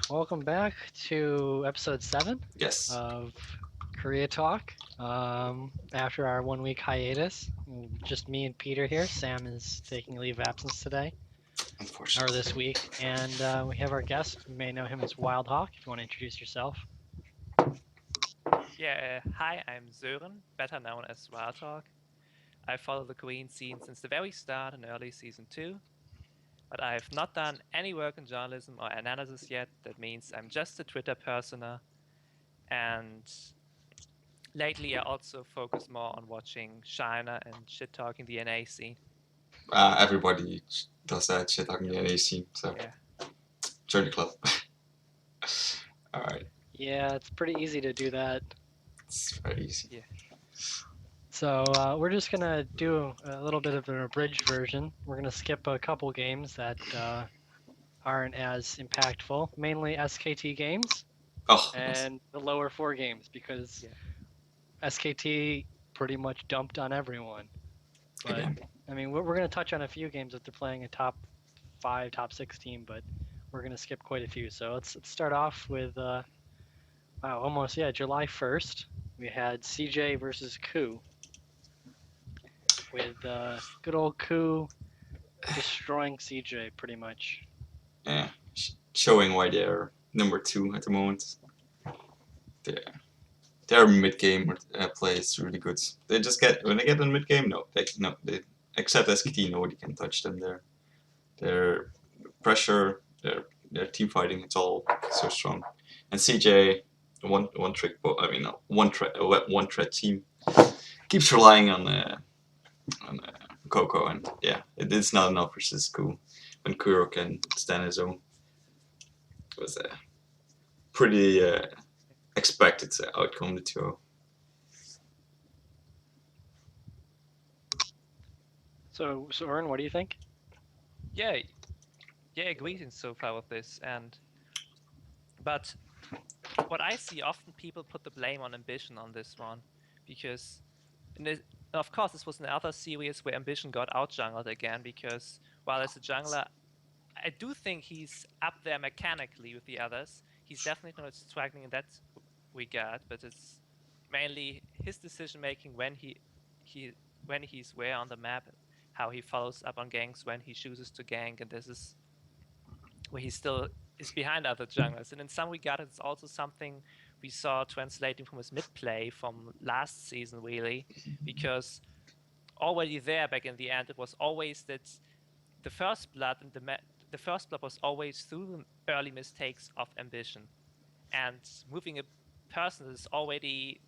welcome back to episode 7 Yes, of Korea Talk. After our 1 week hiatus, just me and Peter here. Sam is taking leave of absence today, or unfortunately. this week, and we have our guest. You may know him as Wild Hawk. If you want to introduce yourself. Yeah, hi, I'm Sören, better known as Wild. I follow the Korean scene since the very start in early season 2, but I've not done any work in journalism or analysis yet. That means I'm just a Twitter persona, and lately I also focus more on watching China and shit talking the NA scene. Everybody does that shit on the NA scene, so Yeah. join the club. Alright, Yeah, it's pretty easy to do that. it's very easy. Yeah. So we're just gonna do a little bit of an abridged version. We're gonna skip a couple games that aren't as impactful, mainly SKT games Oh, yes. and the lower 4 games because Yeah. SKT pretty much dumped on everyone. But Again. I mean, we're going to touch on a few games that they're playing a top 5, top 6 team, but we're going to skip quite a few. So let's start off with wow, almost July 1st. We had CJ versus Ku, with good old Ku destroying CJ pretty much. Yeah, showing why they're number 2 at the moment. Their mid game play is really good. They just get when they get in mid game, they except SKT, nobody can touch them. Their pressure, their team fighting, it's all so strong. And CJ, one trick, I mean, one threat team keeps relying on Coco, and yeah, it's not enough versus Ku. When Kuro can stand his own, it was a pretty expected outcome, the 2-0. So Ern, what do you think? Yeah. Yeah, greetings so far with this. But what I see often, people put the blame on Ambition on this one, because of course this was another series where Ambition got out jungled again, because while as a jungler I do think he's up there mechanically with the others. He's definitely not struggling in that regard, but it's mainly his decision making when he's where on the map, how he follows up on ganks when he chooses to gank, and this is where he still is behind other junglers. And in some regard, it's also something we saw translating from his mid play from last season, really, because already there back in the end, it was always that the first blood and the first blood was always through the early mistakes of Ambition, and moving a person is already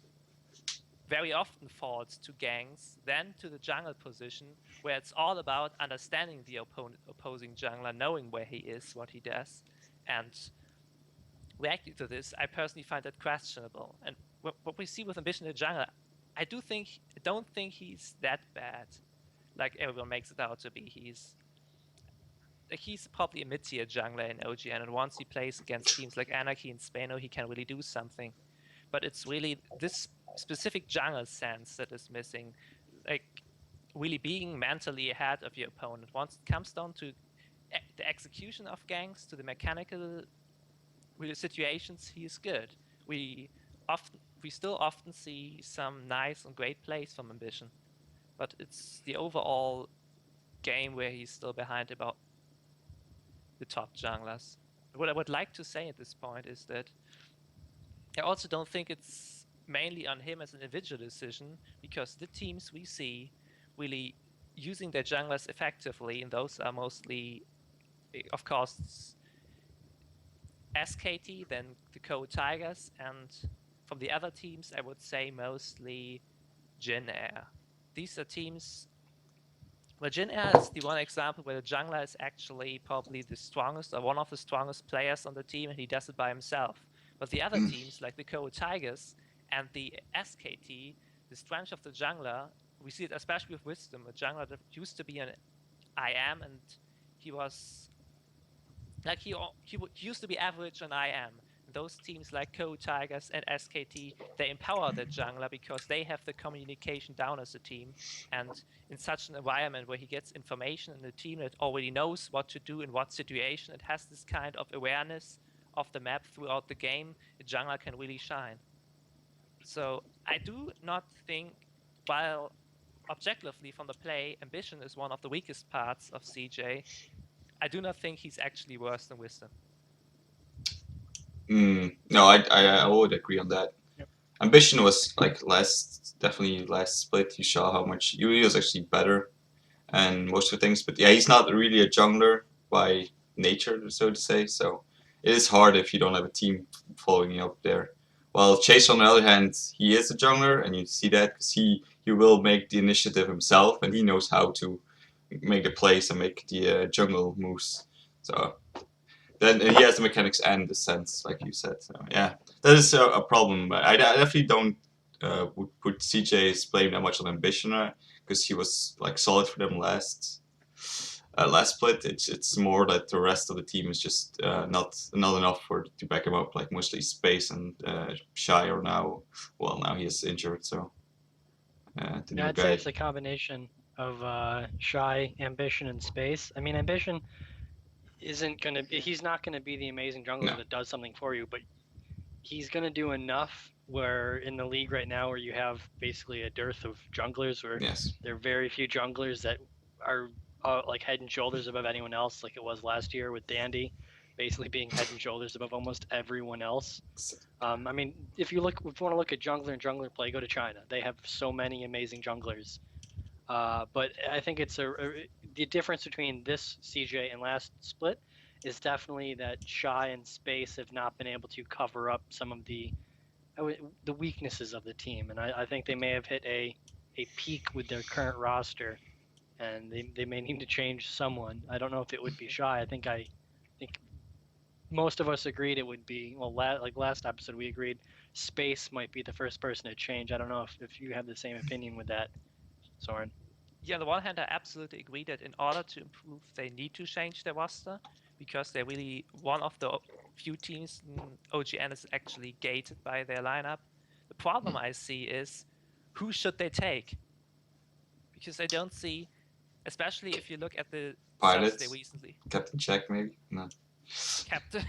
very often falls to ganks, then to the jungle position, where it's all about understanding the opposing jungler, knowing where he is, what he does, and reacting to this. I personally find that questionable. And what we see with Ambition in the jungle, I don't think he's that bad, like everyone makes it out to be. He's probably a mid-tier jungler in OGN, and once he plays against teams like Anarchy and Spano, he can really do something. But it's really this specific jungle sense that is missing, like really being mentally ahead of your opponent. Once it comes down to the execution of ganks, to the mechanical situations, he is good. We still often see some nice and great plays from Ambition, but it's the overall game where he's still behind about the top junglers. What I would like to say at this point is that I also don't think it's mainly on him as an individual decision, because the teams we see really using their junglers effectively, and those are mostly, of course, SKT, then the Code Tigers, and from the other teams, I would say mostly Jin Air. These are teams. Well, Jin Air is the one example where the jungler is actually probably the strongest or one of the strongest players on the team, and he does it by himself. But the other teams, like the Korea Tigers and the SKT, the strength of the jungler, we see it especially with Wisdom, a jungler that used to be an IM, and he was like he used to be average on IM. Those teams like Co Tigers and SKT, they empower the jungler because they have the communication down as a team. And in such an environment where he gets information in the team that already knows what to do in what situation, it has this kind of awareness of the map throughout the game, a jungler can really shine. So I do not think, while objectively from the play, ambition is one of the weakest parts of CJ, I do not think he's actually worse than Wisdom. No, I would agree on that. Yep. Ambition was like definitely last split. You saw how much he was actually better and most of the things. But yeah, he's not really a jungler by nature, so to say. So it is hard if you don't have a team following you up there. While Chase, on the other hand, he is a jungler, and you see that because he will make the initiative himself, and he knows how to make the plays and make the jungle moves. So then he has the mechanics and the sense, like you said. So yeah, that is a problem. But I definitely don't would put CJ's blame that much on ambition because he was like solid for them last split. It's more that the rest of the team is just not enough to back him up. Like mostly Space and Shy are now he is injured, so the Yeah, new I'd say guy. it's a combination of Shy, Ambition, and Space. I mean, Ambition he's not gonna be the amazing jungler No. that does something for you, but he's gonna do enough where in the league right now where you have basically a dearth of junglers, where Yes. there are very few junglers that are like head and shoulders above anyone else, like it was last year with Dandy, basically being head and shoulders above almost everyone else. I mean, if you want to look at jungler and jungler play, go to China. They have so many amazing junglers. But I think it's the difference between this CJ and last split is definitely that Shy and Space have not been able to cover up some of the weaknesses of the team, and I think they may have hit a peak with their current roster, and they may need to change someone. I don't know if it would be Shy. I think most of us agreed it would be, well, like last episode we agreed Space might be the first person to change. I don't know if you have the same opinion with that, Soren. Yeah, on the one hand, I absolutely agree that in order to improve, they need to change their roster because they're really one of the few teams in OGN is actually gated by their lineup. The problem I see is who should they take? Because I don't see, especially if you look at the subs they Pilots? recently. Captain Jack, maybe? No. Captain.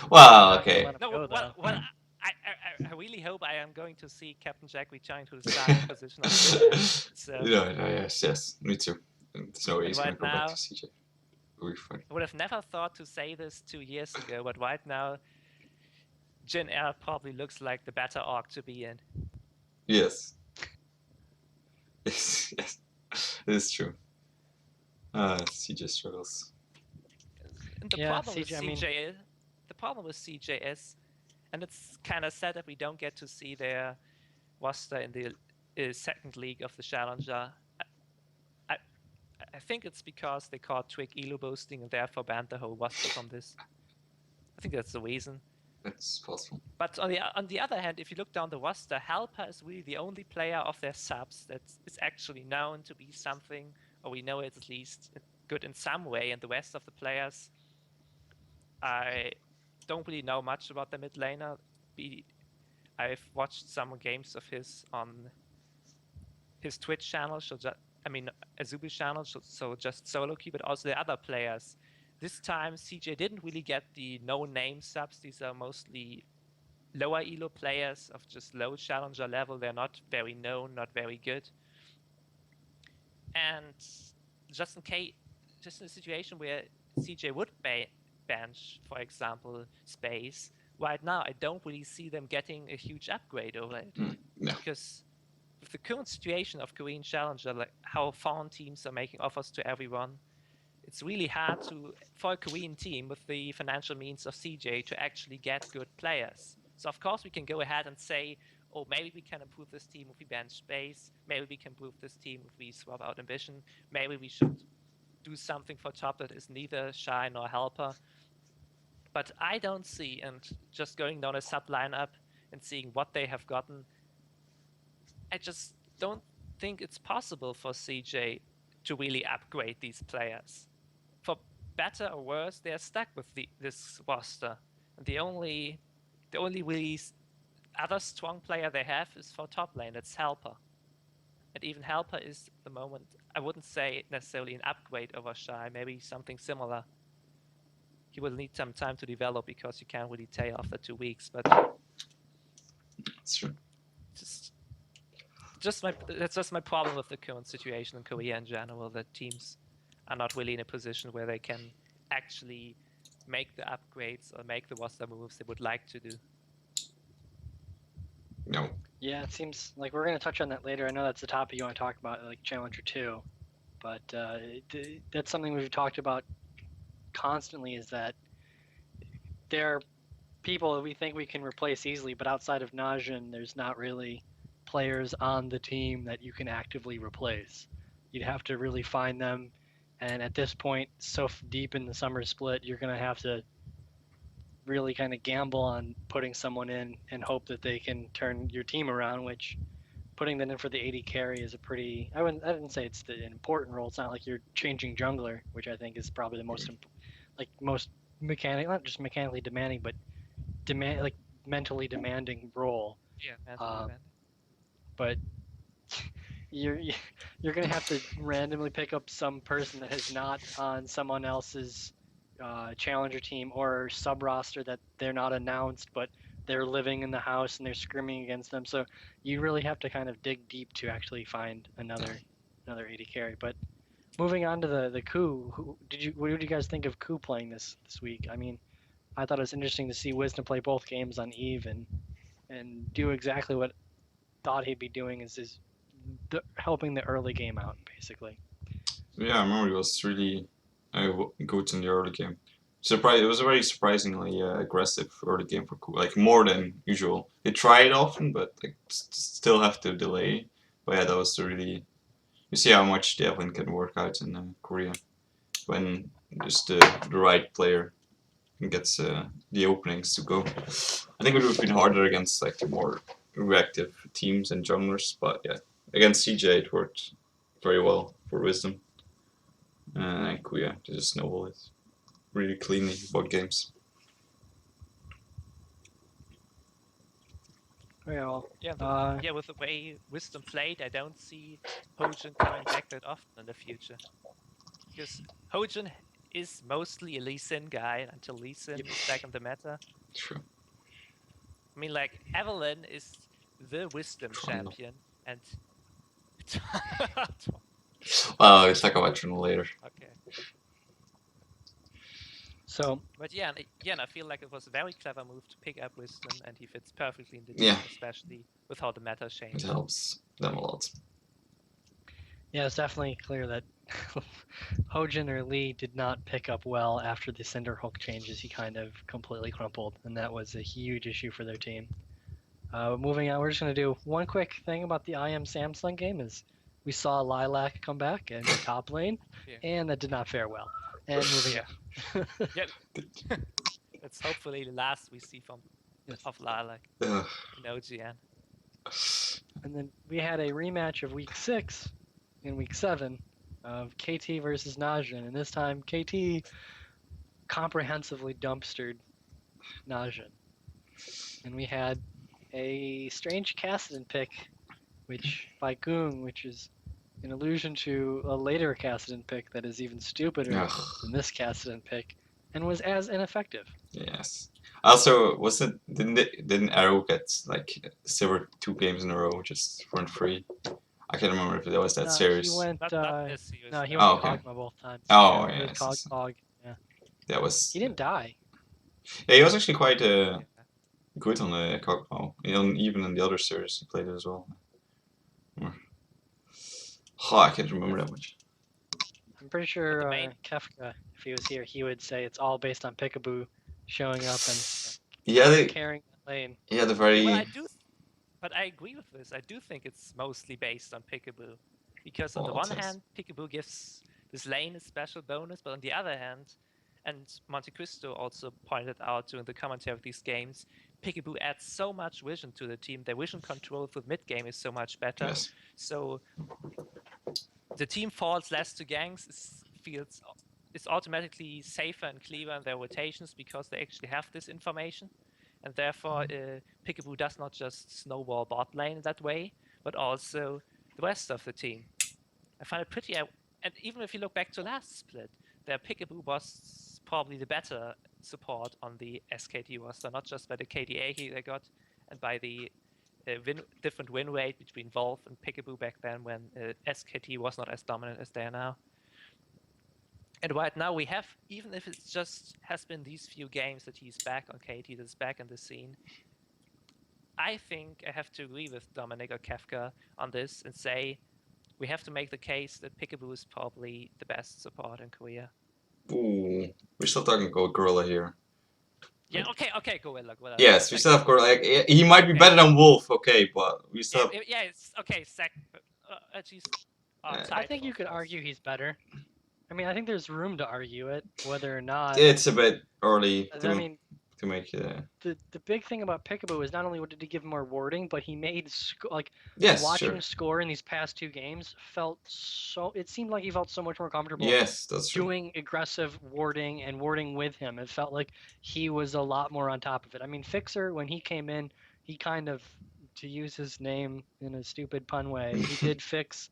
Well, Not gonna okay. let him No, go, though. I really hope I am going to see Captain Jack return to the starting position of Jin Air. So, No, yes, me too. There's no way he's gonna right go back now, to CJ. It'll be fun. I would have never thought to say this 2 years ago, but right now, Jin Air probably looks like the better orc to be in. Yes. Yes, yes. It is true. CJ struggles. And the Yeah, problem with CJ, I mean- CJ is, the problem with CJ is, and it's kind of sad that we don't get to see their roster in the second league of the Challenger. I think it's because they caught Twig elo boosting and therefore banned the whole roster from this. I think that's the reason. That's possible. But on the other hand, if you look down the roster, Helper is really the only player of their subs that is actually known to be something, or we know it's at least good in some way, and the rest of the players, I don't really know much about the mid laner. I've watched some games of his on his Twitch channel, Azubu's channel, so just solo queue, but also the other players. This time, CJ didn't really get the no-name subs. These are mostly lower elo players of just low challenger level. They're not very known, not very good. And just in a situation where CJ would bench, for example, Space, right now I don't really see them getting a huge upgrade over it. No. Because with the current situation of Korean Challenger, like how foreign teams are making offers to everyone, it's really hard for a Korean team with the financial means of CJ to actually get good players. So of course we can go ahead and say, oh, maybe we can improve this team if we bench Space. Maybe we can improve this team if we swap out Ambition. Maybe we should do something for top that is neither Shy nor Helper. But I don't see, and just going down a sub lineup and seeing what they have gotten, I just don't think it's possible for CJ to really upgrade these players. For better or worse, they're stuck with this roster. And the only really other strong player they have is for top lane, that's Helper. And even Helper is at the moment, I wouldn't say necessarily an upgrade over Shy, maybe something similar. he will need some time to develop because you can't really tell after 2 weeks. But That's true. that's just my problem with the current situation in Korea in general. That teams are not really in a position where they can actually make the upgrades or make the roster moves they would like to do. No. Yeah, it seems like we're going to touch on that later. I know that's the topic you want to talk about, like Challenger 2. But that's something we've talked about constantly, is that there are people that we think we can replace easily, but outside of Najin, there's not really players on the team that you can actively replace. You'd have to really find them. And at this point, so deep in the summer split, you're going to have to really kind of gamble on putting someone in and hope that they can turn your team around, which putting that in for the AD carry is a pretty, I didn't say it's an important role. It's not like you're changing jungler, which I think is probably the most not just mechanically demanding, but mentally demanding role. Yeah, mentally But you're gonna have to randomly pick up some person that is not on someone else's challenger team or sub roster, that they're not announced, but they're living in the house and they're scrimming against them. So you really have to kind of dig deep to actually find another AD carry. But moving on to the coup, what did you guys think of coup playing this week? I mean, I thought it was interesting to see Wisdom play both games on Eve and do exactly what thought he'd be doing, is helping the early game out, basically. Yeah, I remember he was really good in the early game. It was a very surprisingly aggressive early game for Ku, like more than usual. He tried often, but like still have to delay. But yeah, that was really. You see how much the Evelyn can work out in Korea when just the right player gets the openings to go. I think it would have been harder against like more reactive teams and junglers, but yeah, against CJ it worked very well for Wisdom. And Kuya to just snowball it really cleanly both games. Well, yeah, with the way Wisdom played, I don't see Hojin coming back that often in the future. Because Hojin is mostly a Lee Sin guy until Lee Sin is back in the meta. True. I mean, like, Evelyn is the Wisdom champion, and... Well, let's talk about Trundle later. Okay. So, but yeah, I feel like it was a very clever move to pick up Wisdom, and he fits perfectly in the team, especially with how the meta changed. It helps them a lot. Yeah, it's definitely clear that Hojin or Lee did not pick up well after the Cinder Hulk changes. He kind of completely crumpled, and that was a huge issue for their team. Moving on, we're just going to do one quick thing about the IM Samsung game. Is we saw Lilac come back in the top lane, and that did not fare well. And moving on. That's hopefully the last we see of Lilac in OGN. And then we had a rematch of Week 6 in Week 7 of KT versus Najin, and this time KT comprehensively dumpstered Najin. And we had a strange Kassadin pick, which by Goong, which is an allusion to a later Kassadin pick that is even stupider than this Kassadin pick, and was as ineffective. Yes. Also, didn't Arrow get like silver 2 games in a row just for free? I can't remember if that was that series. He went. Not this series. No, he went Kog'Maw both times. Oh yeah. Kog. Yeah. That was. He didn't die. Yeah, he was actually quite good on the Kog'Maw. Even in the other series, he played it as well. Oh, I can't remember that much. I'm pretty sure Kefka, if he was here, he would say it's all based on Peekaboo showing up and carrying the lane. Yeah, the very. Well, but I agree with this. I do think it's mostly based on Peekaboo, because on the one hand, Peekaboo gives this lane a special bonus, but on the other hand, and Monte Cristo also pointed out during the commentary of these games, Peekaboo adds so much vision to the team. Their vision control for mid game is so much better. Yes. So the team falls less to ganks. It's automatically safer and clearer in their rotations because they actually have this information. And therefore, Peekaboo does not just snowball bot lane in that way, but also the rest of the team. I find it pretty... And even if you look back to last split, their Peekaboo was probably the better support on the SKT roster, not just by the KDA they got, and by the different win rate between Wolf and Peekaboo back then when SKT was not as dominant as they are now. And right now we have, even if it's just has been these few games that he's back on KT, that's back in the scene, I think I have to agree with Dominic or Kefka on this and say we have to make the case that Peekaboo is probably the best support in Korea. Ooh, we're still talking about Gorilla here. Yeah, okay, Gorilla. Yes, we still have Gorilla. Like, he might be better than Wolf, okay, but we still have... Yeah, it's okay, at least I think you could argue he's better. I mean, I think there's room to argue it, whether or not... It's a bit early I mean, to make the big thing about Peekaboo is not only did he give more warding, but he made yes, watching sure. score in these past 2 games it seemed like he felt so much more comfortable. Yes, that's true. Doing aggressive warding and warding with him. It felt like he was a lot more on top of it. I mean, Fixer, when he came in, he kind of, to use his name in a stupid pun way, he did fix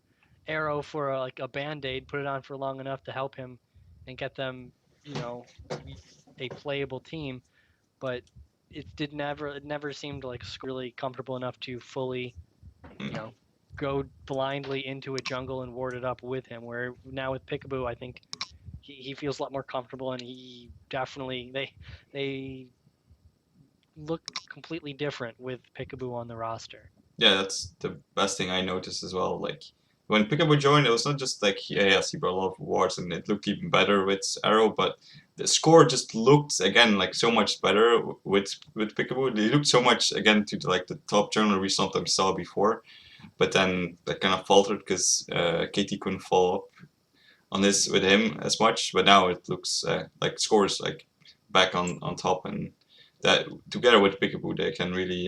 Arrow for a band-aid, put it on for long enough to help him and get them, a playable team. But it never seemed like really comfortable enough to fully, go blindly into a jungle and ward it up with him. Where now with Peekaboo, I think he feels a lot more comfortable, and he definitely they look completely different with Peekaboo on the roster. Yeah, that's the best thing I noticed as well. Like when Peekaboo joined, it was not just like yes, he brought a lot of wards and it looked even better with Arrow, but the score just looked again like so much better with Peekaboo. They looked so much again to the top journal we sometimes saw before, but then that kind of faltered because KT couldn't follow up on this with him as much. But now it looks like scores like back on top, and that together with Peekaboo they can really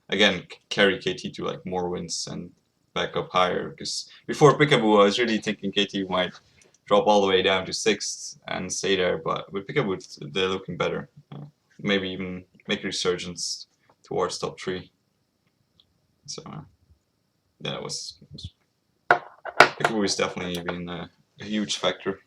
again carry KT to like more wins and back up higher. Because before Peekaboo I was really thinking KT might drop all the way down to 6th and stay there, but with Peekaboo they're looking better. Maybe even make a resurgence towards top 3. So yeah, it was Peekaboo is definitely been a huge factor.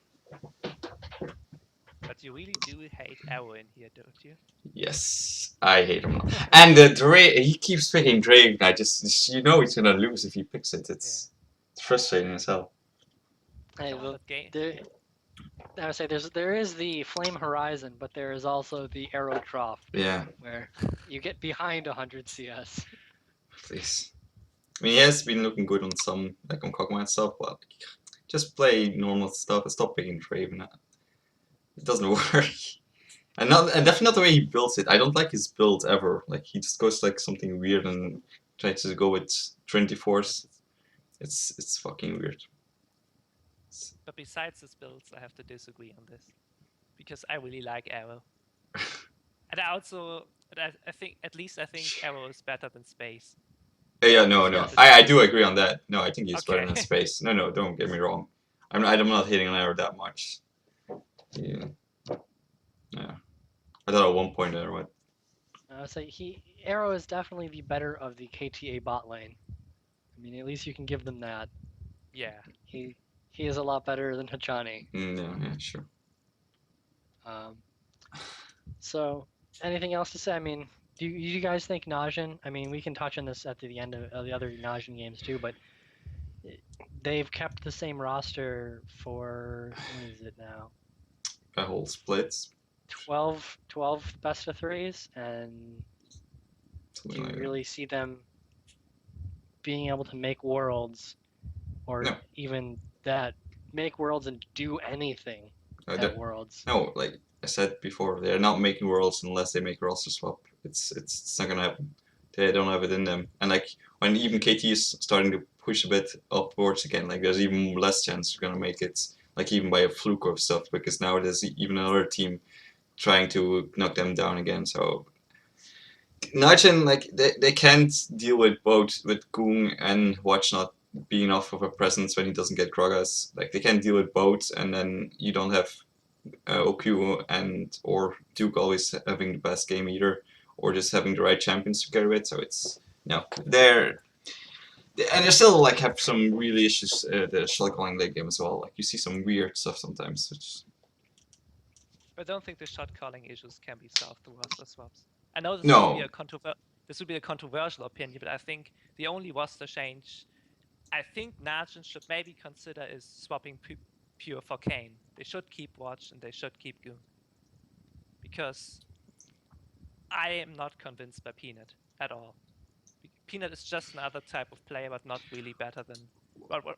But you really do hate Arrow in here, don't you? Yes, I hate him. And he keeps picking Draven. I just he's gonna lose if he picks it. It's frustrating as hell. Hey, I would say there is the Flame Horizon, but there is also the Arrow Trough. Yeah. Where you get behind 100 CS. Please. I mean, he has been looking good on some, like on Kog'Maw and stuff, but just play normal stuff and stop picking Draven. It doesn't work. And definitely not the way he builds it. I don't like his build ever. Like he just goes like something weird and tries to go with Trinity Force. It's fucking weird. But besides his builds, I have to disagree on this because I really like Arrow, and I think Arrow is better than Space. Yeah, no, I do agree on that. No, I think he's better than Space. No, don't get me wrong. I'm not hating on Arrow that much. Yeah. I thought at one point there, what? I would say Arrow is definitely the better of the KTA bot lane. I mean, at least you can give them that. Yeah. He is a lot better than Hachani. Yeah, sure. So, anything else to say? I mean, do you guys think Najin? I mean, we can touch on this at the end of the other Najin games too, but they've kept the same roster for what is it now? A whole splits. 12 best of 3s, and do you really see them being able to make worlds, or even that make worlds and do anything at worlds? No, like I said before, they're not making worlds unless they make roster swap. It's not gonna happen. They don't have it in them. And like when even KT is starting to push a bit upwards again, like there's even less chance you're gonna make it, like even by a fluke of stuff, because now there's even another team trying to knock them down again. So Najin, like they can't deal with both with Kung and Watch not being enough of a presence when he doesn't get Gragas. Like they can't deal with both, and then you don't have OQ or Duke always having the best game either, or just having the right champions to carry it. So it's and they still like have some really issues the shell calling late game as well. Like you see some weird stuff sometimes. I don't think the shot calling issues can be solved through roster swaps. I know this No. would be a controversial opinion, but I think the only roster change I think Najin should maybe consider is swapping Pure for Kane. They should keep Watch and they should keep Goon. Because I am not convinced by Peanut at all. Peanut is just another type of player, but not really better than... Well,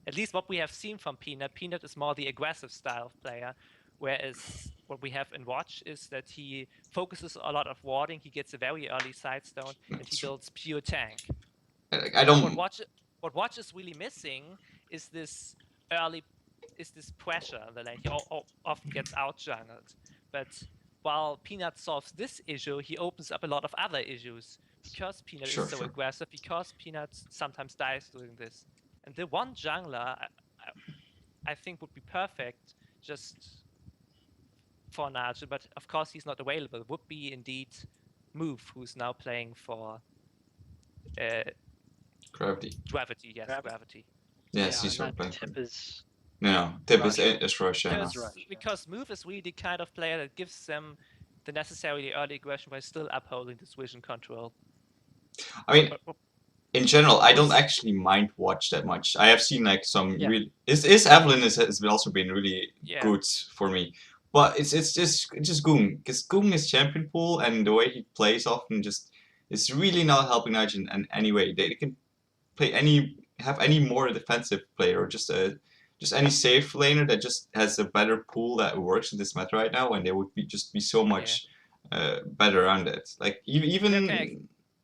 at least what we have seen from Peanut. Peanut is more the aggressive style of player, whereas what we have in Watch is that he focuses a lot of warding, he gets a very early sidestone, and he builds pure tank. I don't. What Watch is really missing is this pressure in the lane. He often gets out jungled, but while Peanut solves this issue, he opens up a lot of other issues because Peanut is so aggressive. Because Peanut sometimes dies doing this, and the one jungler I think would be perfect just for Najin, but of course he's not available. Would be indeed Move, who's now playing for. Gravity. Gravity, yes, Gravity. Yes, he's playing. Tip is. No, Tip is Russia. Because Move is really the kind of player that gives them the necessary early aggression while still upholding this vision control. I mean, in general, I don't actually mind Watch that much. I have seen like some really. His Evelyn has also been really good for me. But it's just Goong, because Goong is champion pool and the way he plays often just is really not helping Najin in any way. They can play have any more defensive player or just any safe laner that just has a better pool that works in this meta right now, and they would be so much better around it. Like even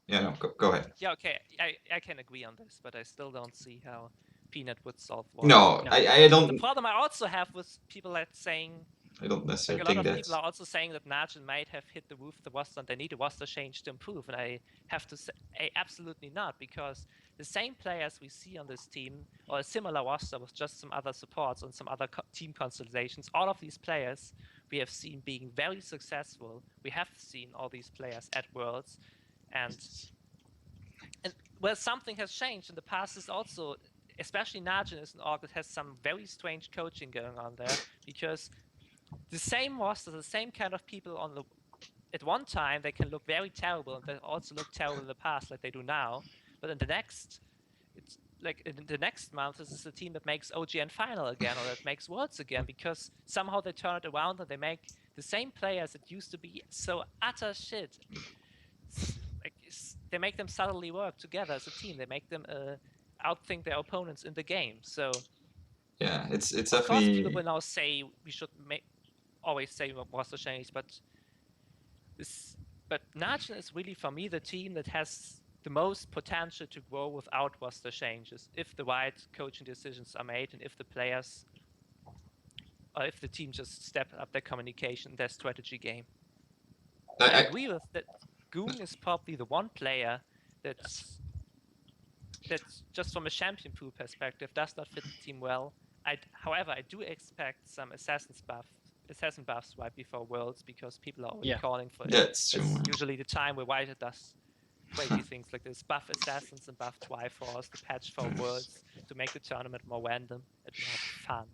no, go ahead. Yeah, okay, I can agree on this, but I still don't see how Peanut would solve one. No, I don't. The problem I also have with people that saying. I don't necessarily think that. A lot of people are also saying that Najin might have hit the roof of the roster and they need a roster change to improve, and I have to say absolutely not, because the same players we see on this team, or a similar roster with just some other supports and some other team consolidations, all of these players we have seen being very successful. We have seen all these players at Worlds, and well, something has changed in the past is also, especially Najin is an org that has some very strange coaching going on there, because the same roster, the same kind of people at one time, they can look very terrible, and they also look terrible in the past, like they do now. But in the next, it's like in the next month, this is a team that makes OGN final again, or that makes Worlds again, because somehow they turn it around and they make the same players that used to be so utter shit. They make them subtly work together as a team. They make them outthink their opponents in the game. So yeah, it's of definitely. Course, people will now say we should always say roster change, but Najin is really for me the team that has the most potential to grow without roster changes, if the right coaching decisions are made and if the players or if the team just step up their communication, their strategy game. I agree with that. Goon is probably the one player that's just from a champion pool perspective does not fit the team well. However, I do expect some assassin buffs right before Worlds, because people are already calling for it. That's true. It's usually the time where White does crazy things like this: buff assassins and buff Triforce, the patch for Worlds to make the tournament more random and more fun.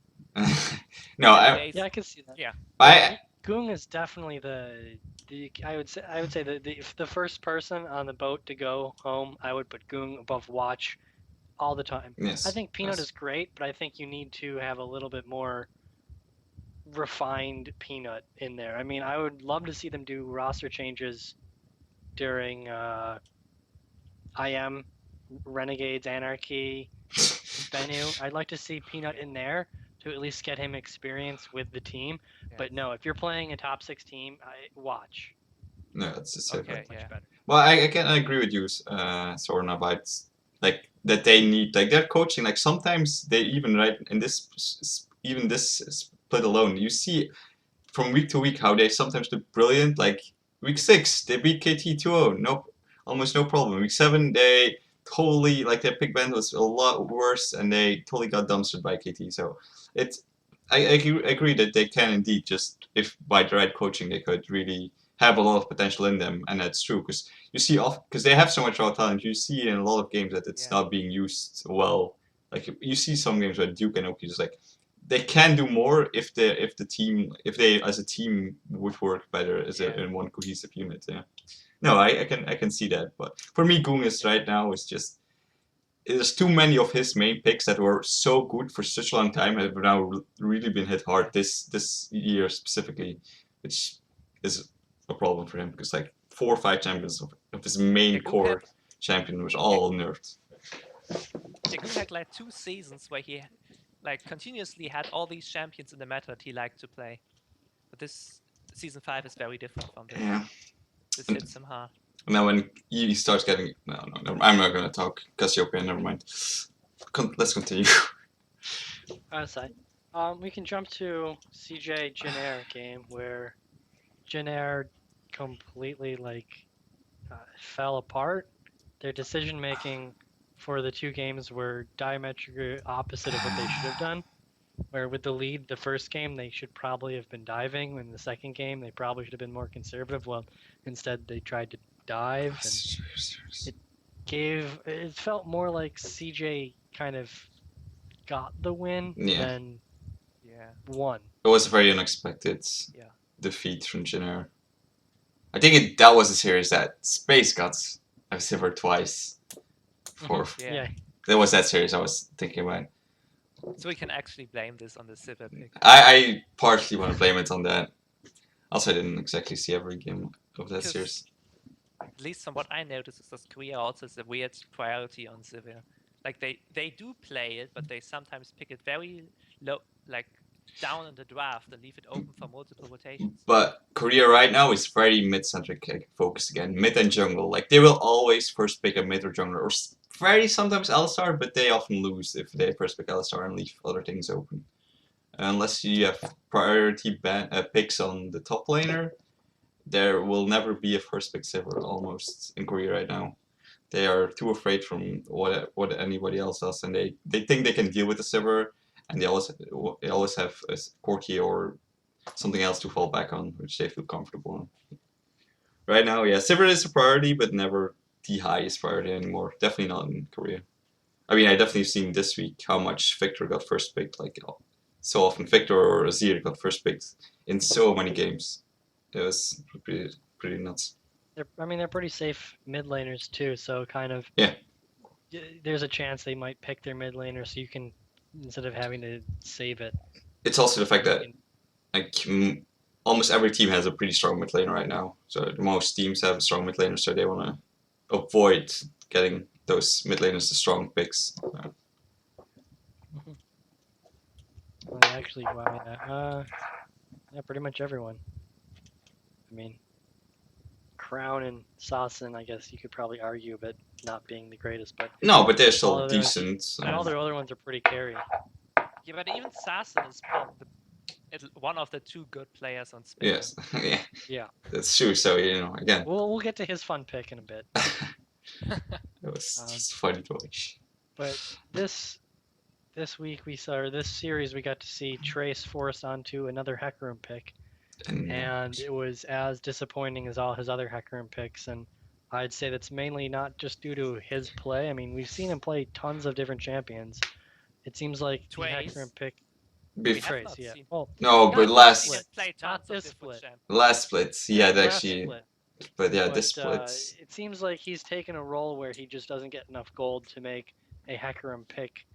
No, I can see that. Yeah. Goong is definitely I would say the first person on the boat to go home. I would put Goong above Watch all the time. Yes, I think Peanut is great, but I think you need to have a little bit more refined Peanut in there. I mean, I would love to see them do roster changes during IM, Renegades, Anarchy, Bennu. I'd like to see Peanut in there to at least get him experience with the team. Yeah. But no, if you're playing a top 6 team, Watch. No, it's just much better. Well, I can agree with you, Sorna, about like that they need like their coaching. Like sometimes they even in this split alone, you see from week to week how they sometimes do brilliant. Like week 6, they beat KT 2-0, almost no problem. Week 7, they totally their pick band was a lot worse, and they totally got dumpstered by KT. So I agree that they can indeed just, if by the right coaching, they could really have a lot of potential in them, and that's true, because you see because they have so much raw talent, you see in a lot of games that it's not being used well. Like you see some games where Duke and Oki just they can do more if they as a team would work better as in one cohesive unit. Yeah. No, I can see that, but for me, Gungus right now is just there's too many of his main picks that were so good for such a long time have now really been hit hard this year specifically, which is a problem for him because like 4 or 5 champions of his main core champion was all nerfed. Gung had like 2 seasons where he like continuously had all these champions in the meta that he liked to play, but this season 5 is very different from this. Yeah. This hits him hard. Now when he starts getting I'm not gonna talk Cassiopeia. Never mind. Let's continue. Aside, we can jump to CJ Jin Air game where Jin Air completely fell apart. Their decision making for the 2 games were diametrically opposite of what they should have done. Where with the lead, the first game they should probably have been diving. In the second game, they probably should have been more conservative. Well, instead they tried to dive, and it felt more like CJ kind of got the win than won. It was a very unexpected defeat from Jin Air. I think that was a series that Space got a silver twice. That was that series I was thinking about. So we can actually blame this on the silver pick. I partially want to blame it on that. Also, I didn't exactly see every game of that series. At least from what I noticed, is that Korea also has a weird priority on silver. Like they do play it, but they sometimes pick it very low, like down in the draft and leave it open for multiple rotations. But Korea right now is very mid-centric focused again, mid and jungle. Like they will always first pick a mid or jungler, or very sometimes Alistar, but they often lose if they first pick Alistar and leave other things open. Unless you have priority picks on the top laner, there will never be a first pick silver almost in Korea right now. They are too afraid from what anybody else does, and they think they can deal with the silver, and they always have a Corki or something else to fall back on, which they feel comfortable in. Right now, yeah, silver is a priority, but never the highest priority anymore. Definitely not in Korea. I mean, I definitely seen this week how much Victor got first picked. Like so often, Victor or Azir got first picked in so many games. It was pretty nuts. They're pretty safe mid laners too. So kind of there's a chance they might pick their mid laner, so you can instead of having to save it. It's also the fact that like almost every team has a pretty strong mid laner right now. So most teams have a strong mid laner, so they want to avoid getting those mid laners the strong picks. Well, actually, yeah, pretty much everyone. I mean, Crown and Sasin, I guess you could probably argue about not being the greatest, but no, but they're still decent. All their other ones are pretty carry. Yeah, but even Sasin is one of the 2 good players on Space. Yes, yeah, that's true. So again, we'll get to his fun pick in a bit. It was just funny to watch. But this series we got to see Trace force onto another Hecarim pick, and it was as disappointing as all his other Hecarim picks. And I'd say that's mainly not just due to his play. I mean, we've seen him play tons of different champions. It seems like the Hecarim pick. Trace, yeah. Well, no, but last split, yeah, actually. Split. But yeah, this split. It seems like he's taken a role where he just doesn't get enough gold to make a Hecarim pick.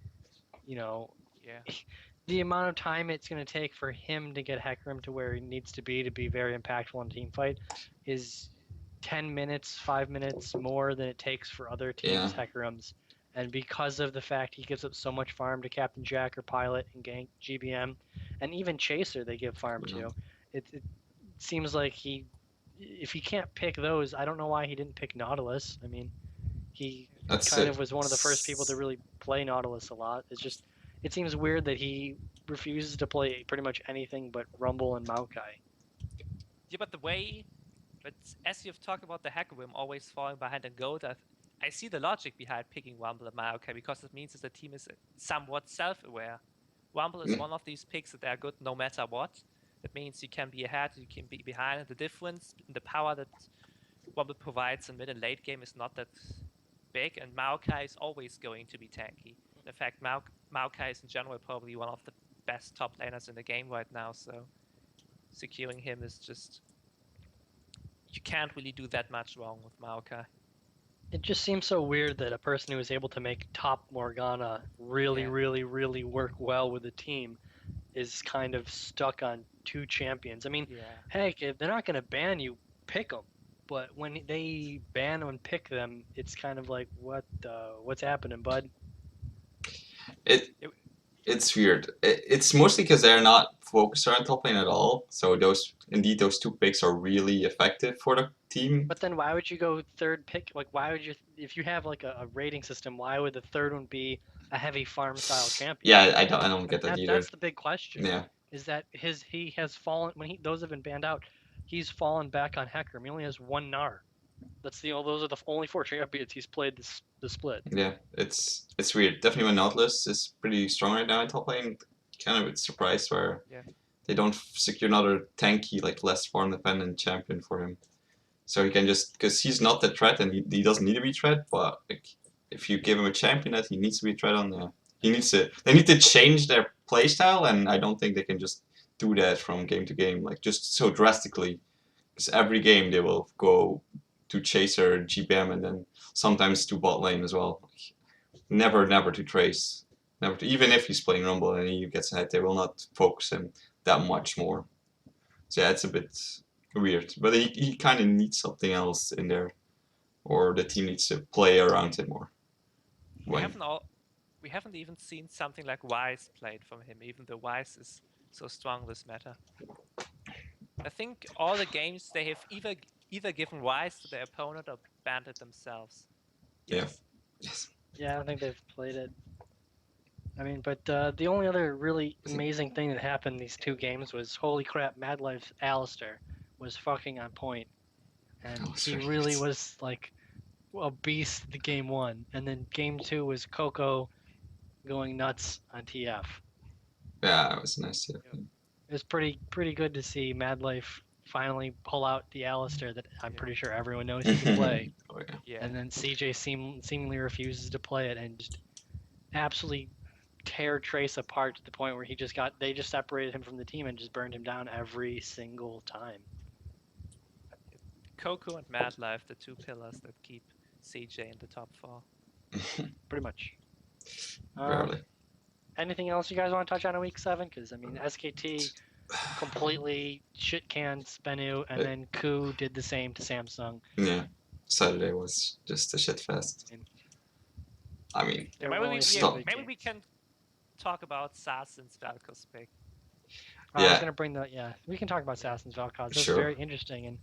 The amount of time it's going to take for him to get Hecarim to where he needs to be very impactful in a team fight is 10 minutes, 5 minutes more than it takes for other teams' Hecarims. And because of the fact he gives up so much farm to Captain Jack or Pilot and Gank, GBM, and even Chaser they give farm to, it seems like if he can't pick those, I don't know why he didn't pick Nautilus. I mean, he was one of the first people to really play Nautilus a lot. It seems weird that he refuses to play pretty much anything but Rumble and Maokai. Yeah, but as you've talked about the Hecarim always falling behind a gold, I see the logic behind picking Rumble and Maokai because it means that the team is somewhat self-aware. Rumble is one of these picks that are good no matter what. That means you can be ahead, you can be behind, and the difference in the power that Rumble provides in mid and late game is not that big, and Maokai is always going to be tanky. In fact, Maokai is in general probably one of the best top laners in the game right now. So securing him is just, you can't really do that much wrong with Maokai. It just seems so weird that a person who is able to make top Morgana really, Yeah. really, really work well with the team is kind of stuck on 2 champions. I mean, Yeah. heck, if they're not going to ban you, pick them. But when they ban them and pick them, it's kind of like, what's happening, bud? It's weird. It's mostly because they're not focused on top lane at all. So those 2 picks are really effective for the team. But then why would you go third pick? Like, why would you, if you have like a rating system, why would the third one be a heavy farm style champion? Yeah, I don't get that either. That's the big question. Yeah. Is that he has fallen when those have been banned out, he's fallen back on Hecarim. He only has 1 Gnar. That's those are the only 4 champions he's played the split. Yeah, it's weird. Definitely when Nautilus is pretty strong right now in top lane. Kind of surprised where they don't secure another tanky, like less farm dependent champion for him. So he can just, because he's not the threat and he doesn't need to be threat, but like if you give him a champion that he needs to be threat on, they need to change their playstyle, and I don't think they can just do that from game to game, like just so drastically. Because every game they will go to Chaser, GBM, and then sometimes to bot lane as well. Never to Trace. Never to, even if he's playing Rumble and he gets ahead, they will not focus him that much more. So yeah, it's a bit weird. But he kind of needs something else in there. Or the team needs to play around him more. We haven't even seen something like Wise played from him, even though Wise is so strong this meta. I think all the games they have either given Wise to their opponent or banned it themselves. Yes. Yes. Yeah, I don't think they've played it. I mean, but the only other really amazing thing that happened in these 2 games was, holy crap, Madlife's Alistar was fucking on point. And he really was like a beast the game 1. And then game 2 was Coco going nuts on TF. Yeah, it was nice. Yeah. It was pretty good to see Madlife finally pull out the Alistar that I'm pretty sure everyone knows he can play. Oh, yeah. And then CJ seemingly refuses to play it and just absolutely tear Trace apart to the point where they just separated him from the team and just burned him down every single time. Coco and Madlife, the 2 pillars that keep CJ in the top 4. Pretty much. Barely. Anything else you guys want to touch on in week 7? Because I mean, SKT completely shit canned Spenu, and then Ku did the same to Samsung. Yeah, Saturday was just a shitfest. I mean, maybe we can talk about Sasin's Vel'koz pick. I was gonna bring we can talk about Sasin's Vel'koz. That's Sure. very interesting, and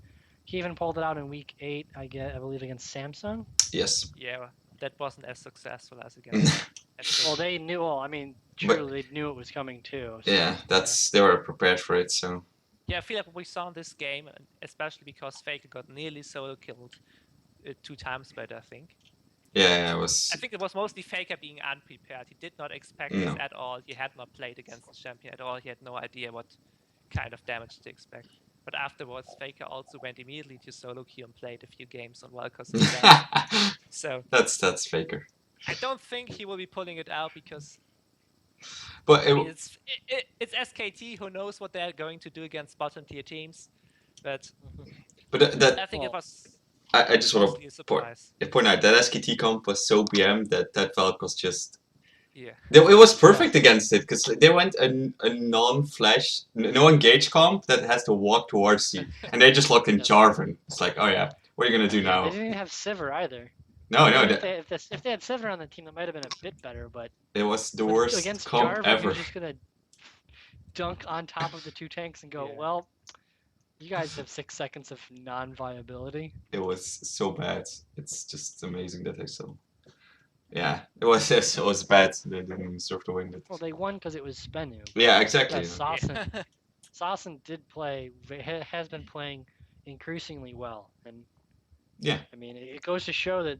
he even pulled it out in week 8. I believe against Samsung. Yes. Yeah, that wasn't as successful as against. Well, they knew. Well, I mean, truly, they knew it was coming too. So, yeah, they were prepared for it. So. Yeah, I feel like what we saw in this game, especially because Faker got nearly solo killed 2 times by it, I think. Yeah, it was. I think it was mostly Faker being unprepared. He did not expect this at all. He had not played against the champion at all. He had no idea what kind of damage to expect. But afterwards, Faker also went immediately to solo queue and played a few games on Vel'koz himself. So that's Faker. I don't think he will be pulling it out because. But it's SKT who knows what they're going to do against bottom tier teams, but that I think it was. I just want to point out that SKT comp was so BM that Vel'koz just. Yeah. It was perfect against it because they went a non-flash, no engage comp that has to walk towards you, and they just locked in Jarvan. It's like, oh yeah, what are you gonna do now? They didn't even have Sivir either. No. If they had Sivir on the team, that might have been a bit better, but it was the worst against comp Jarvan, ever. You're just gonna dunk on top of the 2 tanks and go, well, you guys have 6 seconds of non-viability. It was so bad. It's just amazing that they so. Yeah, it was bad. They didn't deserve to win it. Well, they won because it was Spenu. Yeah, exactly. Sasin has been playing increasingly well, and yeah, I mean, it goes to show that